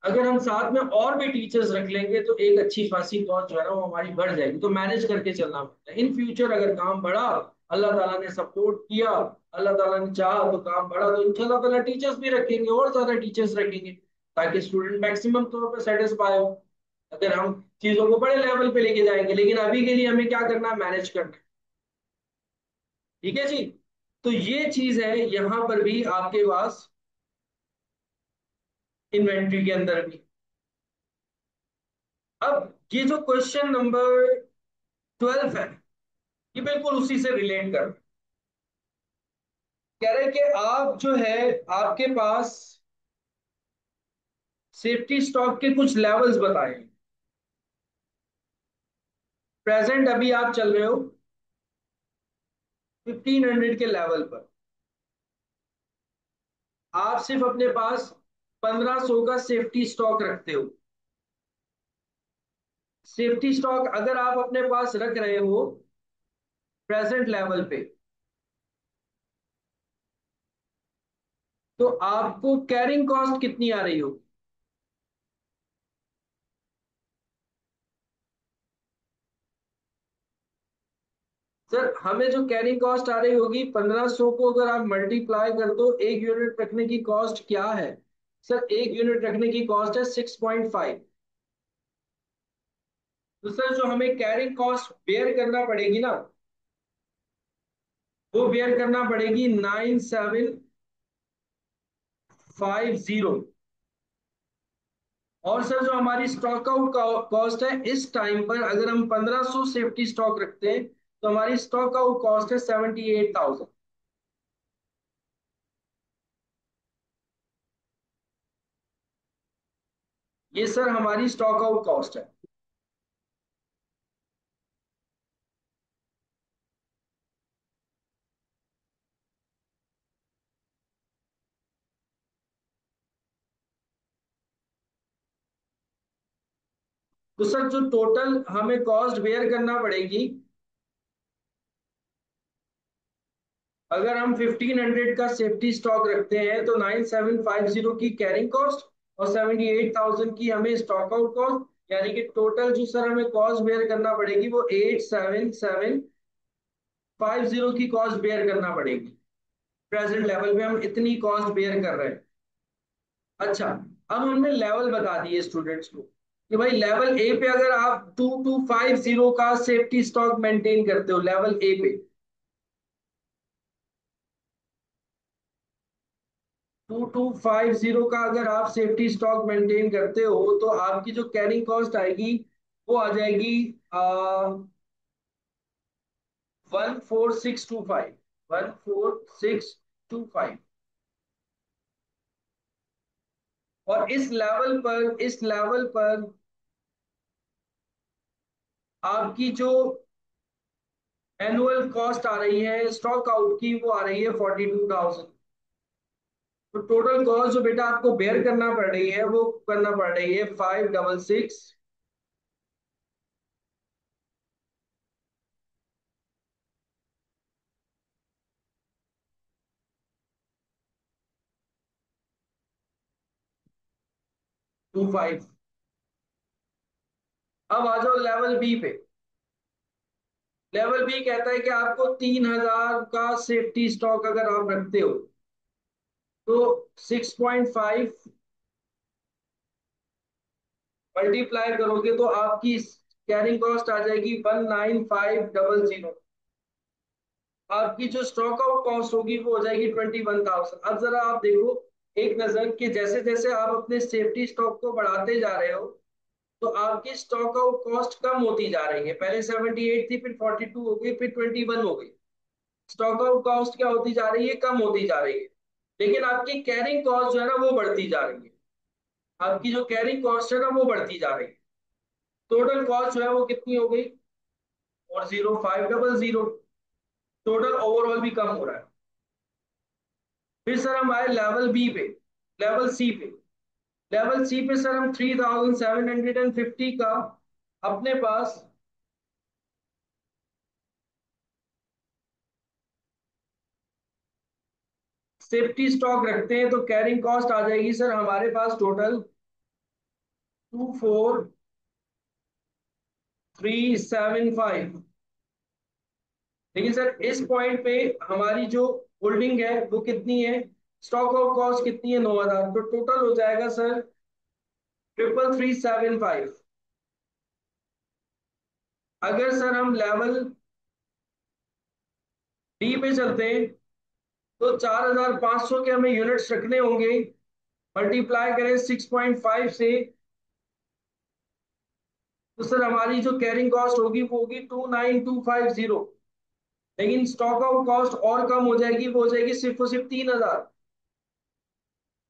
अगर हम साथ में और भी टीचर्स रख लेंगे तो एक अच्छी खासी कॉस्ट जो है ना वो हमारी बढ़ जाएगी। तो मैनेज करके चलना पड़ता है। इन फ्यूचर अगर काम बढ़ा, अल्लाह ताला ने सपोर्ट किया, अल्लाह ताला ने चाहा तो काम बढ़ा, तो इंशाल्लाह ताला टीचर्स भी रखेंगे, और ज्यादा टीचर्स रखेंगे, ताकि स्टूडेंट मैक्सिमम तौर पर सेटिस्फाई हो। अगर हम चीजों को बड़े लेवल पे लेके जाएंगे, लेकिन अभी के लिए हमें क्या करना है, मैनेज करना है। ठीक है जी। तो ये चीज है यहां पर भी आपके पास इन्वेंट्री के अंदर भी। अब ये जो क्वेश्चन नंबर 12 है, ये बिल्कुल उसी से रिलेट कर कह रहे हैं कि आप जो है, आपके पास सेफ्टी स्टॉक के कुछ लेवल्स बताएं। प्रेजेंट अभी आप चल रहे हो 1500 के लेवल पर, आप सिर्फ अपने पास 1500 का सेफ्टी स्टॉक रखते हो। सेफ्टी स्टॉक अगर आप अपने पास रख रहे हो प्रेजेंट लेवल पे, तो आपको कैरिंग कॉस्ट कितनी आ रही हो? सर हमें जो कैरिंग कॉस्ट आ रही होगी 1500 को अगर आप मल्टीप्लाई कर दो, एक यूनिट रखने की कॉस्ट क्या है? सर एक यूनिट रखने की कॉस्ट है 6.5। तो सर जो हमें कैरिंग कॉस्ट बेयर करना पड़ेगी ना, वो बेयर करना पड़ेगी 9750। और सर जो हमारी स्टॉक आउट कॉस्ट है इस टाइम पर, अगर हम 1500 सेफ्टी स्टॉक रखते हैं तो हमारी स्टॉक आउट कॉस्ट है 78,000। ये सर हमारी स्टॉक आउट कॉस्ट है। तो सर जो टोटल हमें कॉस्ट बेयर करना पड़ेगी, अगर हम 1500 का सेफ्टी स्टॉक रखते हैं तो 9750 की कैरिंग कॉस्ट और 78,000 की हमें स्टॉक आउट कॉस्ट, यानी कि टोटल जो सर हमें कॉस्ट बेयर करना पड़ेगी वो 87,750 की कॉस्ट बेयर करना पड़ेगी। प्रेजेंट लेवल पे हम इतनी कॉस्ट बेयर कर रहे हैं। अच्छा, अब हमने लेवल बता दिए स्टूडेंट्स को कि भाई लेवल ए पे अगर आप 2250 का सेफ्टी स्टॉक मेंटेन करते हो लेवल ए पे, 2250 का अगर आप सेफ्टी स्टॉक मेंटेन करते हो तो आपकी जो कैरिंग कॉस्ट आएगी वो आ जाएगी 14625। 14625। और इस लेवल पर आपकी जो एनुअल कॉस्ट आ रही है स्टॉक आउट की, वो आ रही है 42,000। तो टोटल कॉस्ट जो बेटा आपको बेयर करना पड़ रही है वो करना पड़ रही है 5625। अब आ जाओ लेवल बी पे। लेवल बी कहता है कि आपको 3,000 का सेफ्टी स्टॉक अगर आप रखते हो तो 6.5 मल्टीप्लाई करोगे तो आपकी कैरिंग कॉस्ट आ जाएगी 19,500। आपकी जो स्टॉक आउट कॉस्ट होगी वो हो जाएगी 21,000। अब जरा आप देखो एक नजर कि जैसे जैसे आप अपने सेफ्टी स्टॉक को बढ़ाते जा रहे हो तो आपकी स्टॉक आउट कॉस्ट कम होती जा रही है। पहले 78 थी, फिर 42 हो गई, फिर 21 हो गई। स्टॉक आउट कॉस्ट क्या होती जा रही है? कम होती जा रही है। लेकिन आपकी कैरिंग कॉस्ट जो है ना वो बढ़ती जा रही है। आपकी जो कैरिंग कॉस्ट है ना वो बढ़ती जा रही है। टोटल कॉस्ट जो है वो कितनी हो गई? और 0500। टोटल ओवरऑल भी कम हो रहा है। फिर सर हम आए लेवल बी पे, लेवल सी पे। लेवल सी पे सर हम 3,750 का अपने पास सेफ्टी स्टॉक रखते हैं तो कैरिंग कॉस्ट आ जाएगी सर हमारे पास टोटल 24,375। लेकिन सर इस पॉइंट पे हमारी जो होल्डिंग है वो कितनी है? स्टॉक आउट कॉस्ट कितनी है? 9,000। तो टोटल हो जाएगा सर 33,375। अगर सर हम लेवल डी पे चलते हैं तो 4,500 के हमें यूनिट्स रखने होंगे। मल्टीप्लाई करें 6.5 से तो सर हमारी जो कैरिंग कॉस्ट होगी वो होगी 29250। लेकिन स्टॉक आउट कॉस्ट और कम हो जाएगी, वो हो जाएगी सिर्फ और सिर्फ 3000।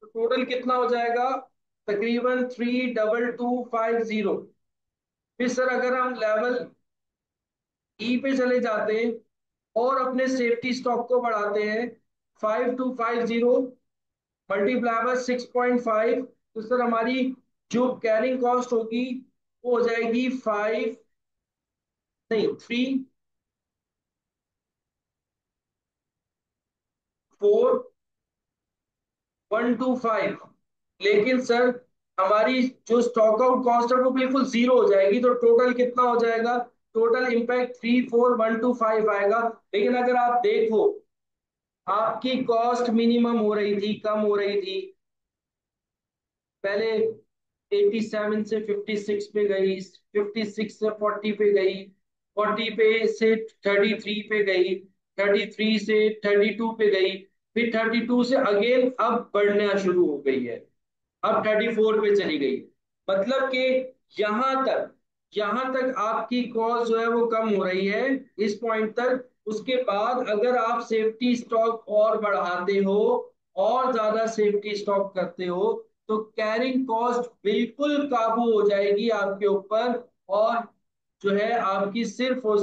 तो टोटल कितना हो जाएगा? तकरीबन 32250। फिर सर अगर हम लेवल ई पे चले जाते हैं और अपने सेफ्टी स्टॉक को बढ़ाते हैं, 5250 मल्टीप्लाई बाय 6.5, तो सर हमारी जो कैरिंग कॉस्ट होगी वो हो जाएगी फाइव, नहीं 34125। लेकिन सर हमारी जो स्टॉक आउट कॉस्ट है वो बिल्कुल जीरो हो जाएगी, तो टोटल कितना हो जाएगा? टोटल इम्पैक्ट 34125 आएगा। लेकिन अगर आप देखो, आपकी कॉस्ट मिनिमम हो रही थी, कम हो रही थी। पहले 87 से 56 पे गई, 56 से 40 पे गई, 40 पे से 33 पे गई, 33 से 32 पे गई, फिर 32 से अगेन अब बढ़ना शुरू हो गई है, अब 34 पे चली गई। मतलब कि यहां तक यहां तक आपकी कॉस्ट जो है वो कम हो रही है, इस पॉइंट तक। उसके बाद अगर आप सेफ्टी स्टॉक और बढ़ाते हो और ज्यादा सेफ्टी स्टॉक करते हो, तो कैरिंग कॉस्ट बिल्कुल काबू हो जाएगी आपके ऊपर। और जो है आपकी सिर्फ और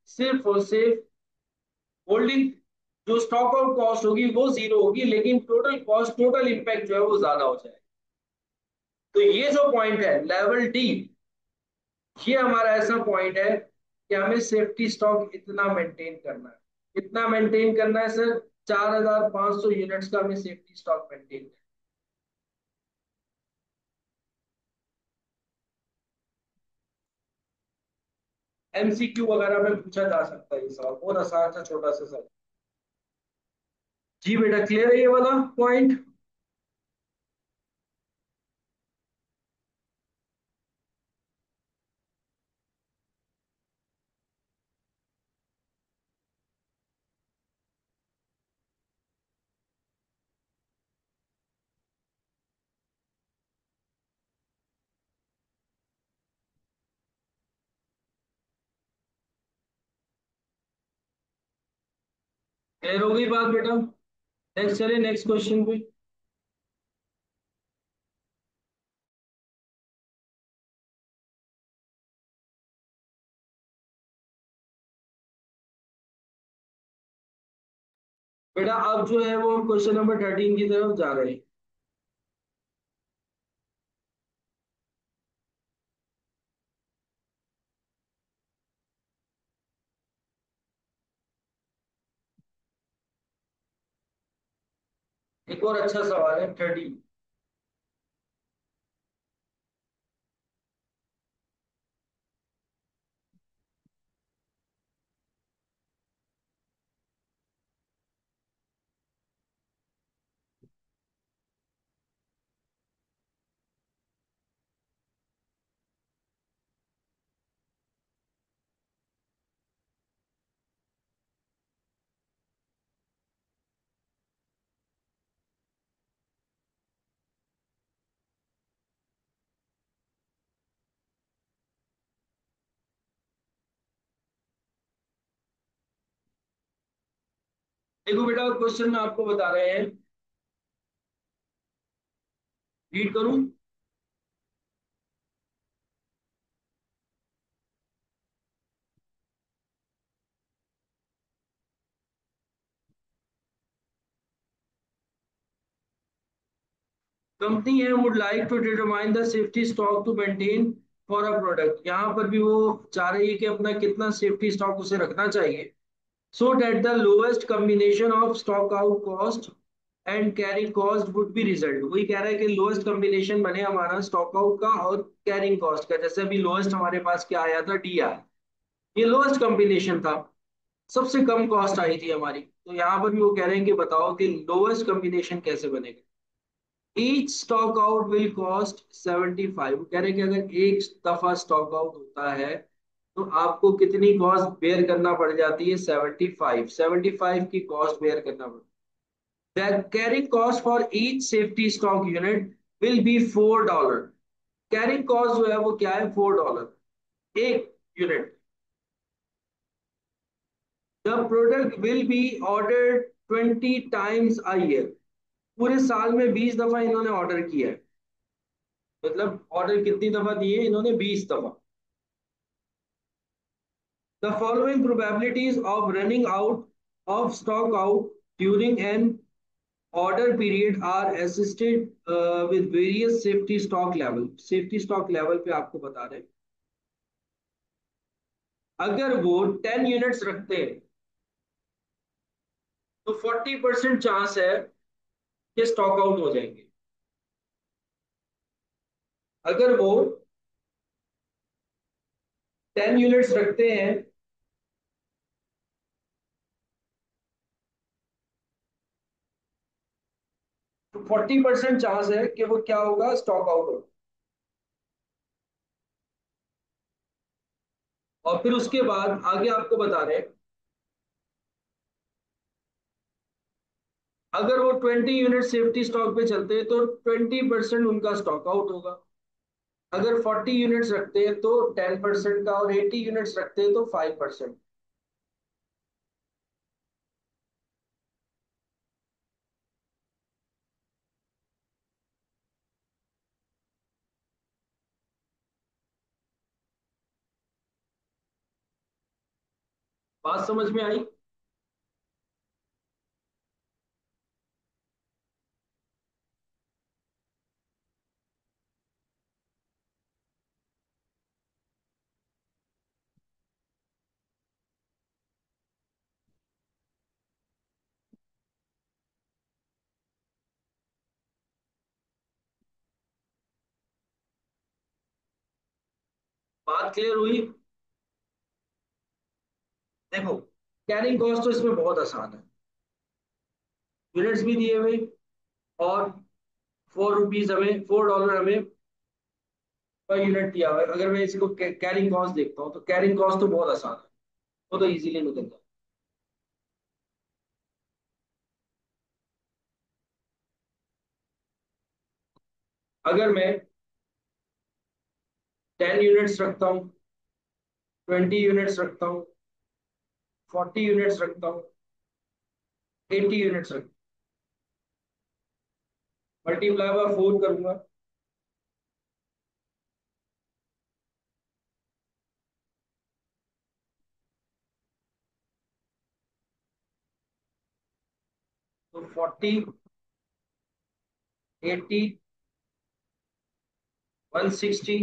सिर्फ होल्डिंग, जो स्टॉक आउट कॉस्ट होगी वो जीरो होगी, लेकिन टोटल कॉस्ट, टोटल इम्पैक्ट जो है वो ज्यादा हो जाएगा। तो ये जो पॉइंट है लेवल डी, ये हमारा ऐसा पॉइंट है कि हमें सेफ्टी स्टॉक इतना मेंटेन करना है। इतना मेंटेन करना है सर, 4500 यूनिट्स का हमें सेफ्टी स्टॉक मेंटेन करना है। एमसीक्यू वगैरह में पूछा जा सकता है ये सवाल, बहुत आसान सा छोटा सा सवाल। जी बेटा, क्लियर है ये वाला पॉइंट? क्लियर हो गई बात बेटा? नेक्स्ट चले, नेक्स्ट क्वेश्चन पे। बेटा अब जो है वो हम क्वेश्चन नंबर 13 की तरफ जा रहे हैं। एक और अच्छा सवाल है 13। देखो बेटा, क्वेश्चन में आपको बता रहे हैं, रीड करूं? कंपनी है would like to determine the safety stock to maintain for a product. यहाँ पर भी वो चाह रही है कि अपना कितना सेफ्टी स्टॉक उसे रखना चाहिए, so that the lowest combination of stock out cost and carrying cost would be result. वही कह रहा है कि लोएस्ट कॉम्बिनेशन बने हमारा स्टॉक आउट का और कैरिंग कॉस्ट का। जैसे अभी लोएस्ट हमारे पास क्या आया था? डी आर, ये लोएस्ट कॉम्बिनेशन था, सबसे कम कॉस्ट आई थी हमारी। तो यहाँ पर भी वो कह रहे हैं कि बताओ कि लोएस्ट कॉम्बिनेशन कैसे बनेगा। Each stock out will cost 75। कह रहे हैं कि अगर एक दफा स्टॉक आउट होता है तो आपको कितनी कॉस्ट बेयर करना पड़ जाती है? 75, 75 की कॉस्ट बेयर करना पड़ता है। The carrying cost for each safety stock unit will be $4। Carrying cost जो है वो क्या है? $4। एक unit. The product will be ordered 20 times a year. पूरे साल में 20 दफा इन्होंने ऑर्डर किया है। मतलब ऑर्डर कितनी दफा दिए इन्होंने? 20 दफा। The following probabilities of running out of stock out during an order period are assisted with various safety stock level. Safety stock level पे आपको बता रहे हैं। अगर वो 10 यूनिट्स रखते हैं तो 40% चांस है कि स्टॉक आउट हो जाएंगे। अगर वो 10 यूनिट्स रखते हैं तो 40% चांस है कि वो क्या होगा? स्टॉक आउट होगा। और फिर उसके बाद आगे आपको बता रहे हैं, अगर वो 20 यूनिट सेफ्टी स्टॉक पे चलते हैं तो 20% उनका स्टॉक आउट होगा। अगर 40 यूनिट्स रखते हैं तो 10% का, और 80 यूनिट्स रखते हैं तो 5%। बात समझ में आई? बात क्लियर हुई? देखो, कैरिंग कॉस्ट तो इसमें बहुत आसान है। यूनिट्स भी दिए हुए, और 4 रुपीज हमें, $4 हमें पर यूनिट दिया हुआ है। अगर मैं इसको कैरिंग कॉस्ट देखता हूँ तो कैरिंग कॉस्ट तो बहुत आसान है, वो तो इजीली निकल जाए। अगर मैं 10 यूनिट्स रखता हूँ, 20 यूनिट्स रखता हूँ, 40 यूनिट्स रखता हूँ, 80 यूनिट्स रखता हूँ, मल्टीप्लाई बाय 4 करूंगा तो 40, 80, 160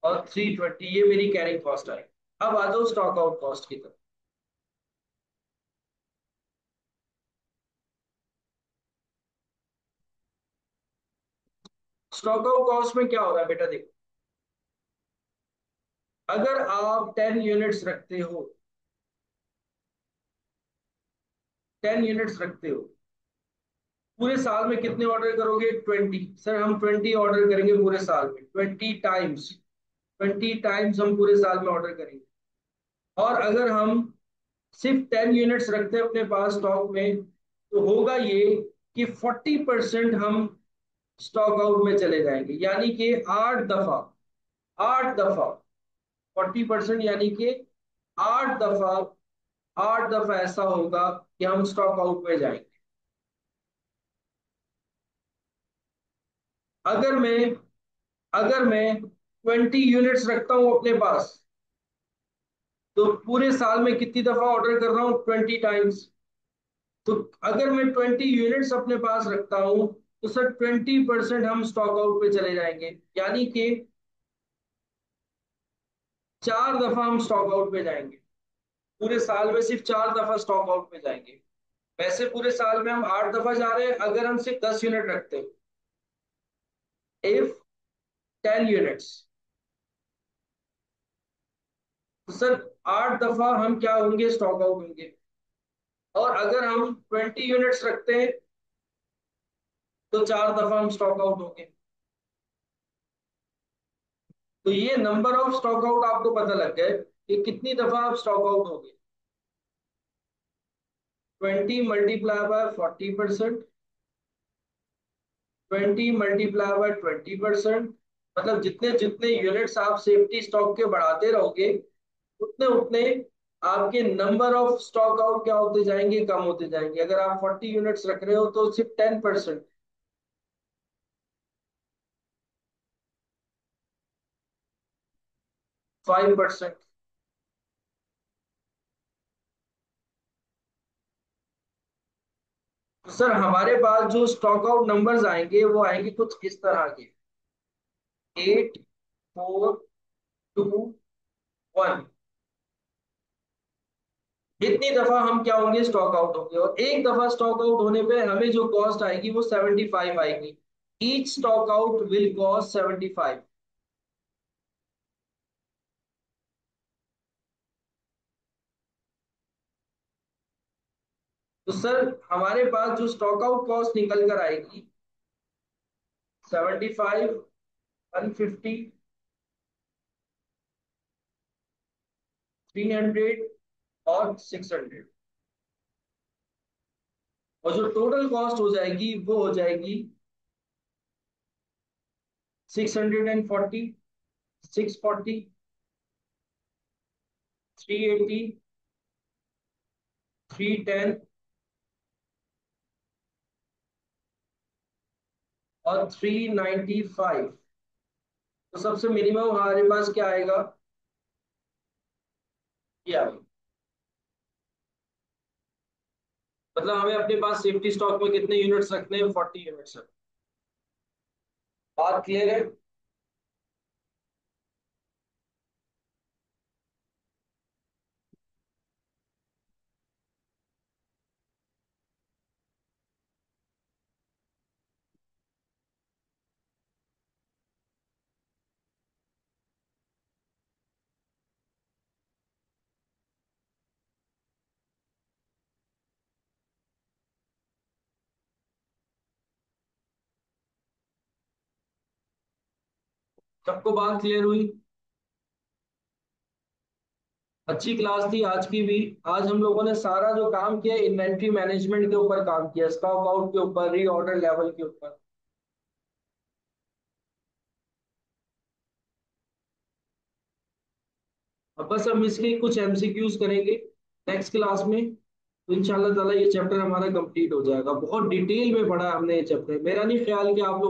और 320, ये मेरी कैरिंग कॉस्ट आई। अब आ जाओ स्टॉक आउट कॉस्ट की तरफ। स्टॉक आउट कॉस्ट में क्या हो रहा है बेटा? देखो, अगर आप 10 यूनिट्स रखते हो, 10 यूनिट्स रखते हो, पूरे साल में कितने ऑर्डर करोगे? 20। सर हम 20 ऑर्डर करेंगे पूरे साल में, 20 टाइम्स। 20 टाइम्स हम पूरे साल में ऑर्डर करेंगे। और अगर हम सिर्फ 10 यूनिट्स रखते हैं अपने पास स्टॉक में, तो होगा ये कि 40% हम स्टॉक आउट में चले जाएंगे, यानी कि 8 दफा। 8 दफा 40%, यानी कि 8 दफा, 8 दफा ऐसा होगा कि हम स्टॉक आउट में जाएंगे। अगर मैं अगर मैं 20 यूनिट्स रखता हूं अपने पास, तो पूरे साल में कितनी दफा ऑर्डर कर रहा हूँ? 20 टाइम्स। तो अगर मैं 20 यूनिट्स अपने पास रखता हूं तो सर 20% हम स्टॉक आउट पे चले जाएंगे, यानी कि 4 दफा हम स्टॉक आउट पे जाएंगे। पूरे साल में सिर्फ 4 दफा स्टॉक आउट पे जाएंगे। वैसे पूरे साल में हम 8 दफा जा रहे हैं। अगर हम सिर्फ 10 यूनिट रखते हैं, इफ 10 यूनिट्स, तो सर 8 दफा हम क्या होंगे? स्टॉक आउट होंगे। और अगर हम 20 यूनिट्स रखते हैं तो 4 दफा हम स्टॉक आउट होंगे। तो ये नंबर ऑफ स्टॉक आउट आपको पता लग गए कि कितनी दफा आप स्टॉक आउट हो गए। 20 मल्टीप्लाई बाय 40%, 20 मल्टीप्लाई बाय 20%, मतलब जितने जितने यूनिट्स आप सेफ्टी स्टॉक के बढ़ाते रहोगे, उतने उतने आपके नंबर ऑफ स्टॉक आउट क्या होते जाएंगे, कम होते जाएंगे। अगर आप 40 यूनिट्स रख रहे हो तो सिर्फ 10%, 5%। तो सर हमारे पास जो स्टॉक आउट नंबर्स आएंगे वो आएंगे कुछ इस तरह के: 8, 4, 2, 1। इतनी दफा हम क्या होंगे, स्टॉक आउट होंगे, और एक दफा स्टॉक आउट होने पे हमें जो कॉस्ट आएगी वो 75 आएगी। Each stock out will cost 75। तो सर हमारे पास जो स्टॉक आउट कॉस्ट निकल कर आएगी, 75, 150, 300 और 600। और जो टोटल कॉस्ट हो जाएगी वो हो जाएगी 640, 640, 380, 310 और 395। तो सबसे मिनिमम हमारे पास क्या आएगा, ये आएगा। मतलब हमें अपने पास सेफ्टी स्टॉक में कितने यूनिट्स रखने हैं, 40 यूनिट्स। बात क्लियर है? सबको बात क्लियर हुई? अच्छी क्लास थी आज की भी। आज हम लोगों ने सारा जो काम किया, इन्वेंट्री मैनेजमेंट के ऊपर काम किया, स्टॉक आउट के ऊपर, रीऑर्डर लेवल के ऊपर। अब बस हम इसके कुछ एमसीक्यूज करेंगे नेक्स्ट क्लास में, तो इंशाल्लाह ताला ये चैप्टर हमारा कंप्लीट हो जाएगा। बहुत डिटेल में पढ़ा हमने ये चैप्टर, मेरा नहीं ख्याल कि आप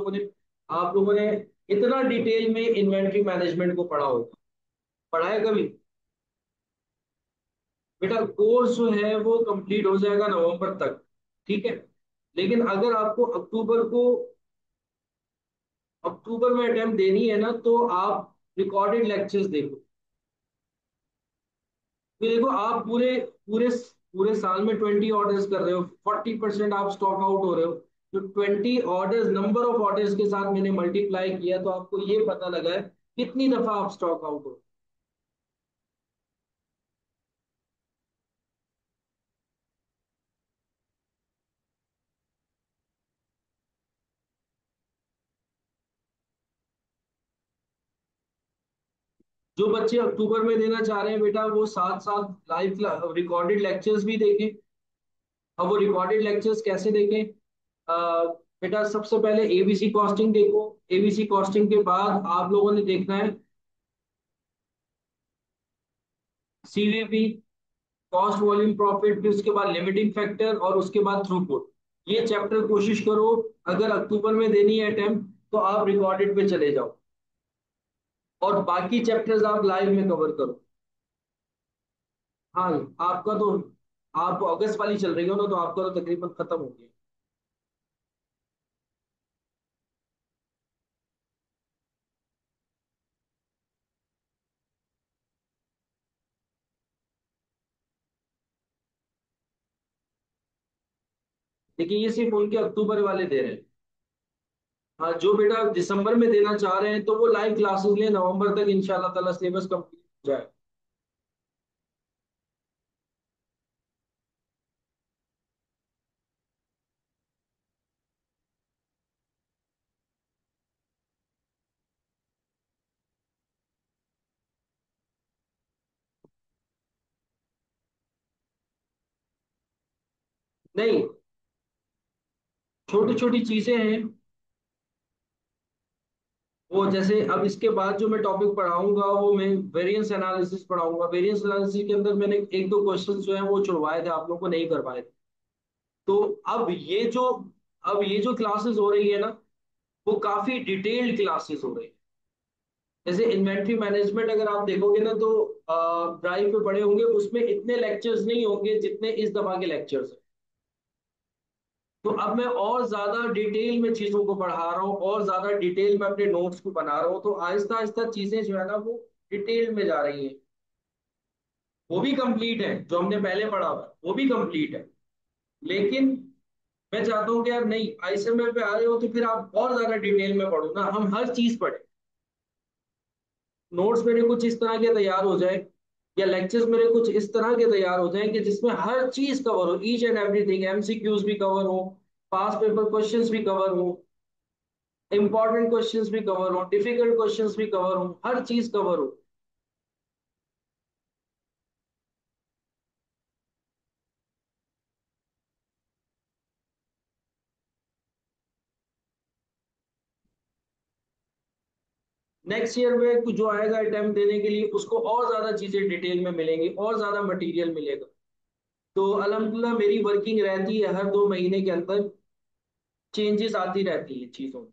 लोगों ने इतना डिटेल में इन्वेंट्री मैनेजमेंट को पढ़ा होगा। पढ़ा है कभी? बेटा कोर्स जो है वो कंप्लीट हो जाएगा नवंबर तक, ठीक है। लेकिन अगर आपको अक्टूबर में अटेम्प्ट देनी है ना, तो आप रिकॉर्डेड लेक्चर्स देखो। तो देखो आप पूरे पूरे पूरे साल में 20 ऑर्डर्स कर रहे हो, 40% आप स्टॉक आउट हो रहे हो। तो 20 ऑर्डर्स, नंबर ऑफ ऑर्डर्स के साथ मैंने मल्टीप्लाई किया, तो आपको ये पता लगा है कितनी दफा आप स्टॉक आउट हो। जो बच्चे अक्टूबर में देना चाह रहे हैं बेटा, वो साथ साथ लाइव रिकॉर्डेड लेक्चर्स भी देखें। अब वो रिकॉर्डेड लेक्चर्स कैसे देखें? बेटा सबसे पहले एबीसी कॉस्टिंग देखो। एबीसी कॉस्टिंग के बाद आप लोगों ने देखना है सीवीपी, कॉस्ट वॉल्यूम प्रॉफिट, फिर उसके बाद लिमिटिंग फैक्टर, और उसके बाद थ्रूपुट। ये चैप्टर कोशिश करो, अगर अक्टूबर में देनी है अटेम्प्ट तो आप रिकॉर्डेड पे चले जाओ, और बाकी चैप्टर्स आप लाइव में कवर करो। हाँ, आपका तो, आप अगस्त वाली चल रही हो ना, तो आपका तो तकरीबन खत्म हो गया। लेकिन ये सिर्फ उनके अक्टूबर वाले दे रहे हैं। हाँ, जो बेटा दिसंबर में देना चाह रहे हैं तो वो लाइव क्लासेस लें, नवंबर तक इंशाल्लाह ताला सिलेबस कंप्लीट हो जाए। नहीं, छोटी छोटी चीजें हैं, वो जैसे अब इसके बाद जो मैं टॉपिक पढ़ाऊंगा वो मैं वेरिएंस एनालिसिस पढ़ाऊंगा। वेरिएंस एनालिसिस के अंदर मैंने एक दो क्वेश्चन जो है वो छुड़वाए थे, आप लोगों को नहीं करवाए थे। तो अब ये जो क्लासेस हो रही है ना, वो काफी डिटेल्ड क्लासेस हो रही है। जैसे इन्वेंट्री मैनेजमेंट अगर आप देखोगे ना तो ड्राइव पे पढ़े होंगे, उसमें इतने लेक्चर्स नहीं होंगे जितने इस दफा के लेक्चर्स हैं। तो अब मैं और ज्यादा डिटेल में चीजों को पढ़ा रहा हूँ, और ज्यादा डिटेल में अपने नोट्स को बना रहा हूँ, तो आहिस्ता आहिस्ता चीजें जो है ना वो डिटेल में जा रही हैं। वो भी कंप्लीट है, जो हमने पहले पढ़ा हुआ वो भी कंप्लीट है, लेकिन मैं चाहता हूँ कि यार नहीं, आईएसएमएल पे आ रहे हो तो फिर आप और ज्यादा डिटेल में पढ़ो ना, हम हर चीज पढ़े। नोट्स मेरे कुछ इस तरह के तैयार हो जाए, या लेक्चर्स मेरे कुछ इस तरह के तैयार हो जाएं कि जिसमें हर चीज कवर हो, ईच एंड एवरीथिंग, एमसीक्यूज भी कवर हो, पास पेपर क्वेश्चंस भी कवर हो, इंपॉर्टेंट क्वेश्चंस भी कवर हो, डिफिकल्ट क्वेश्चंस भी कवर हो, हर चीज कवर हो। नेक्स्ट ईयर में कुछ जो आएगा अटेम्प्ट देने के लिए, उसको और ज्यादा चीजें डिटेल में मिलेंगी, और ज्यादा मटेरियल मिलेगा। तो अल्हम्दुलिल्लाह मेरी वर्किंग रहती है, हर 2 महीने के अंदर चेंजेस आती रहती है चीजों में।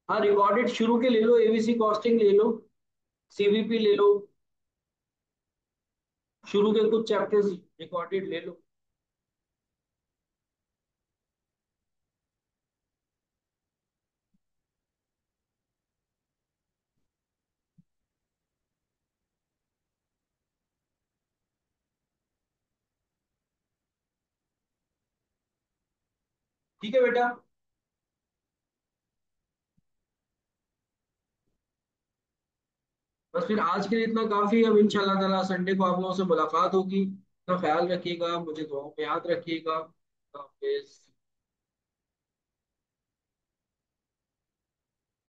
हाँ, रिकॉर्डेड शुरू के ले लो, एबीसी कॉस्टिंग ले लो, सीवीपी ले लो, शुरू के कुछ चैप्टर्स रिकॉर्डेड ले लो। ठीक है बेटा। बस फिर आज के लिए इतना काफी है। अब इंशाल्लाह ताला संडे को आप लोगों से मुलाकात होगी। अपना ख्याल रखिएगा, मुझे दुआओं में याद रखिएगा। हाफिज।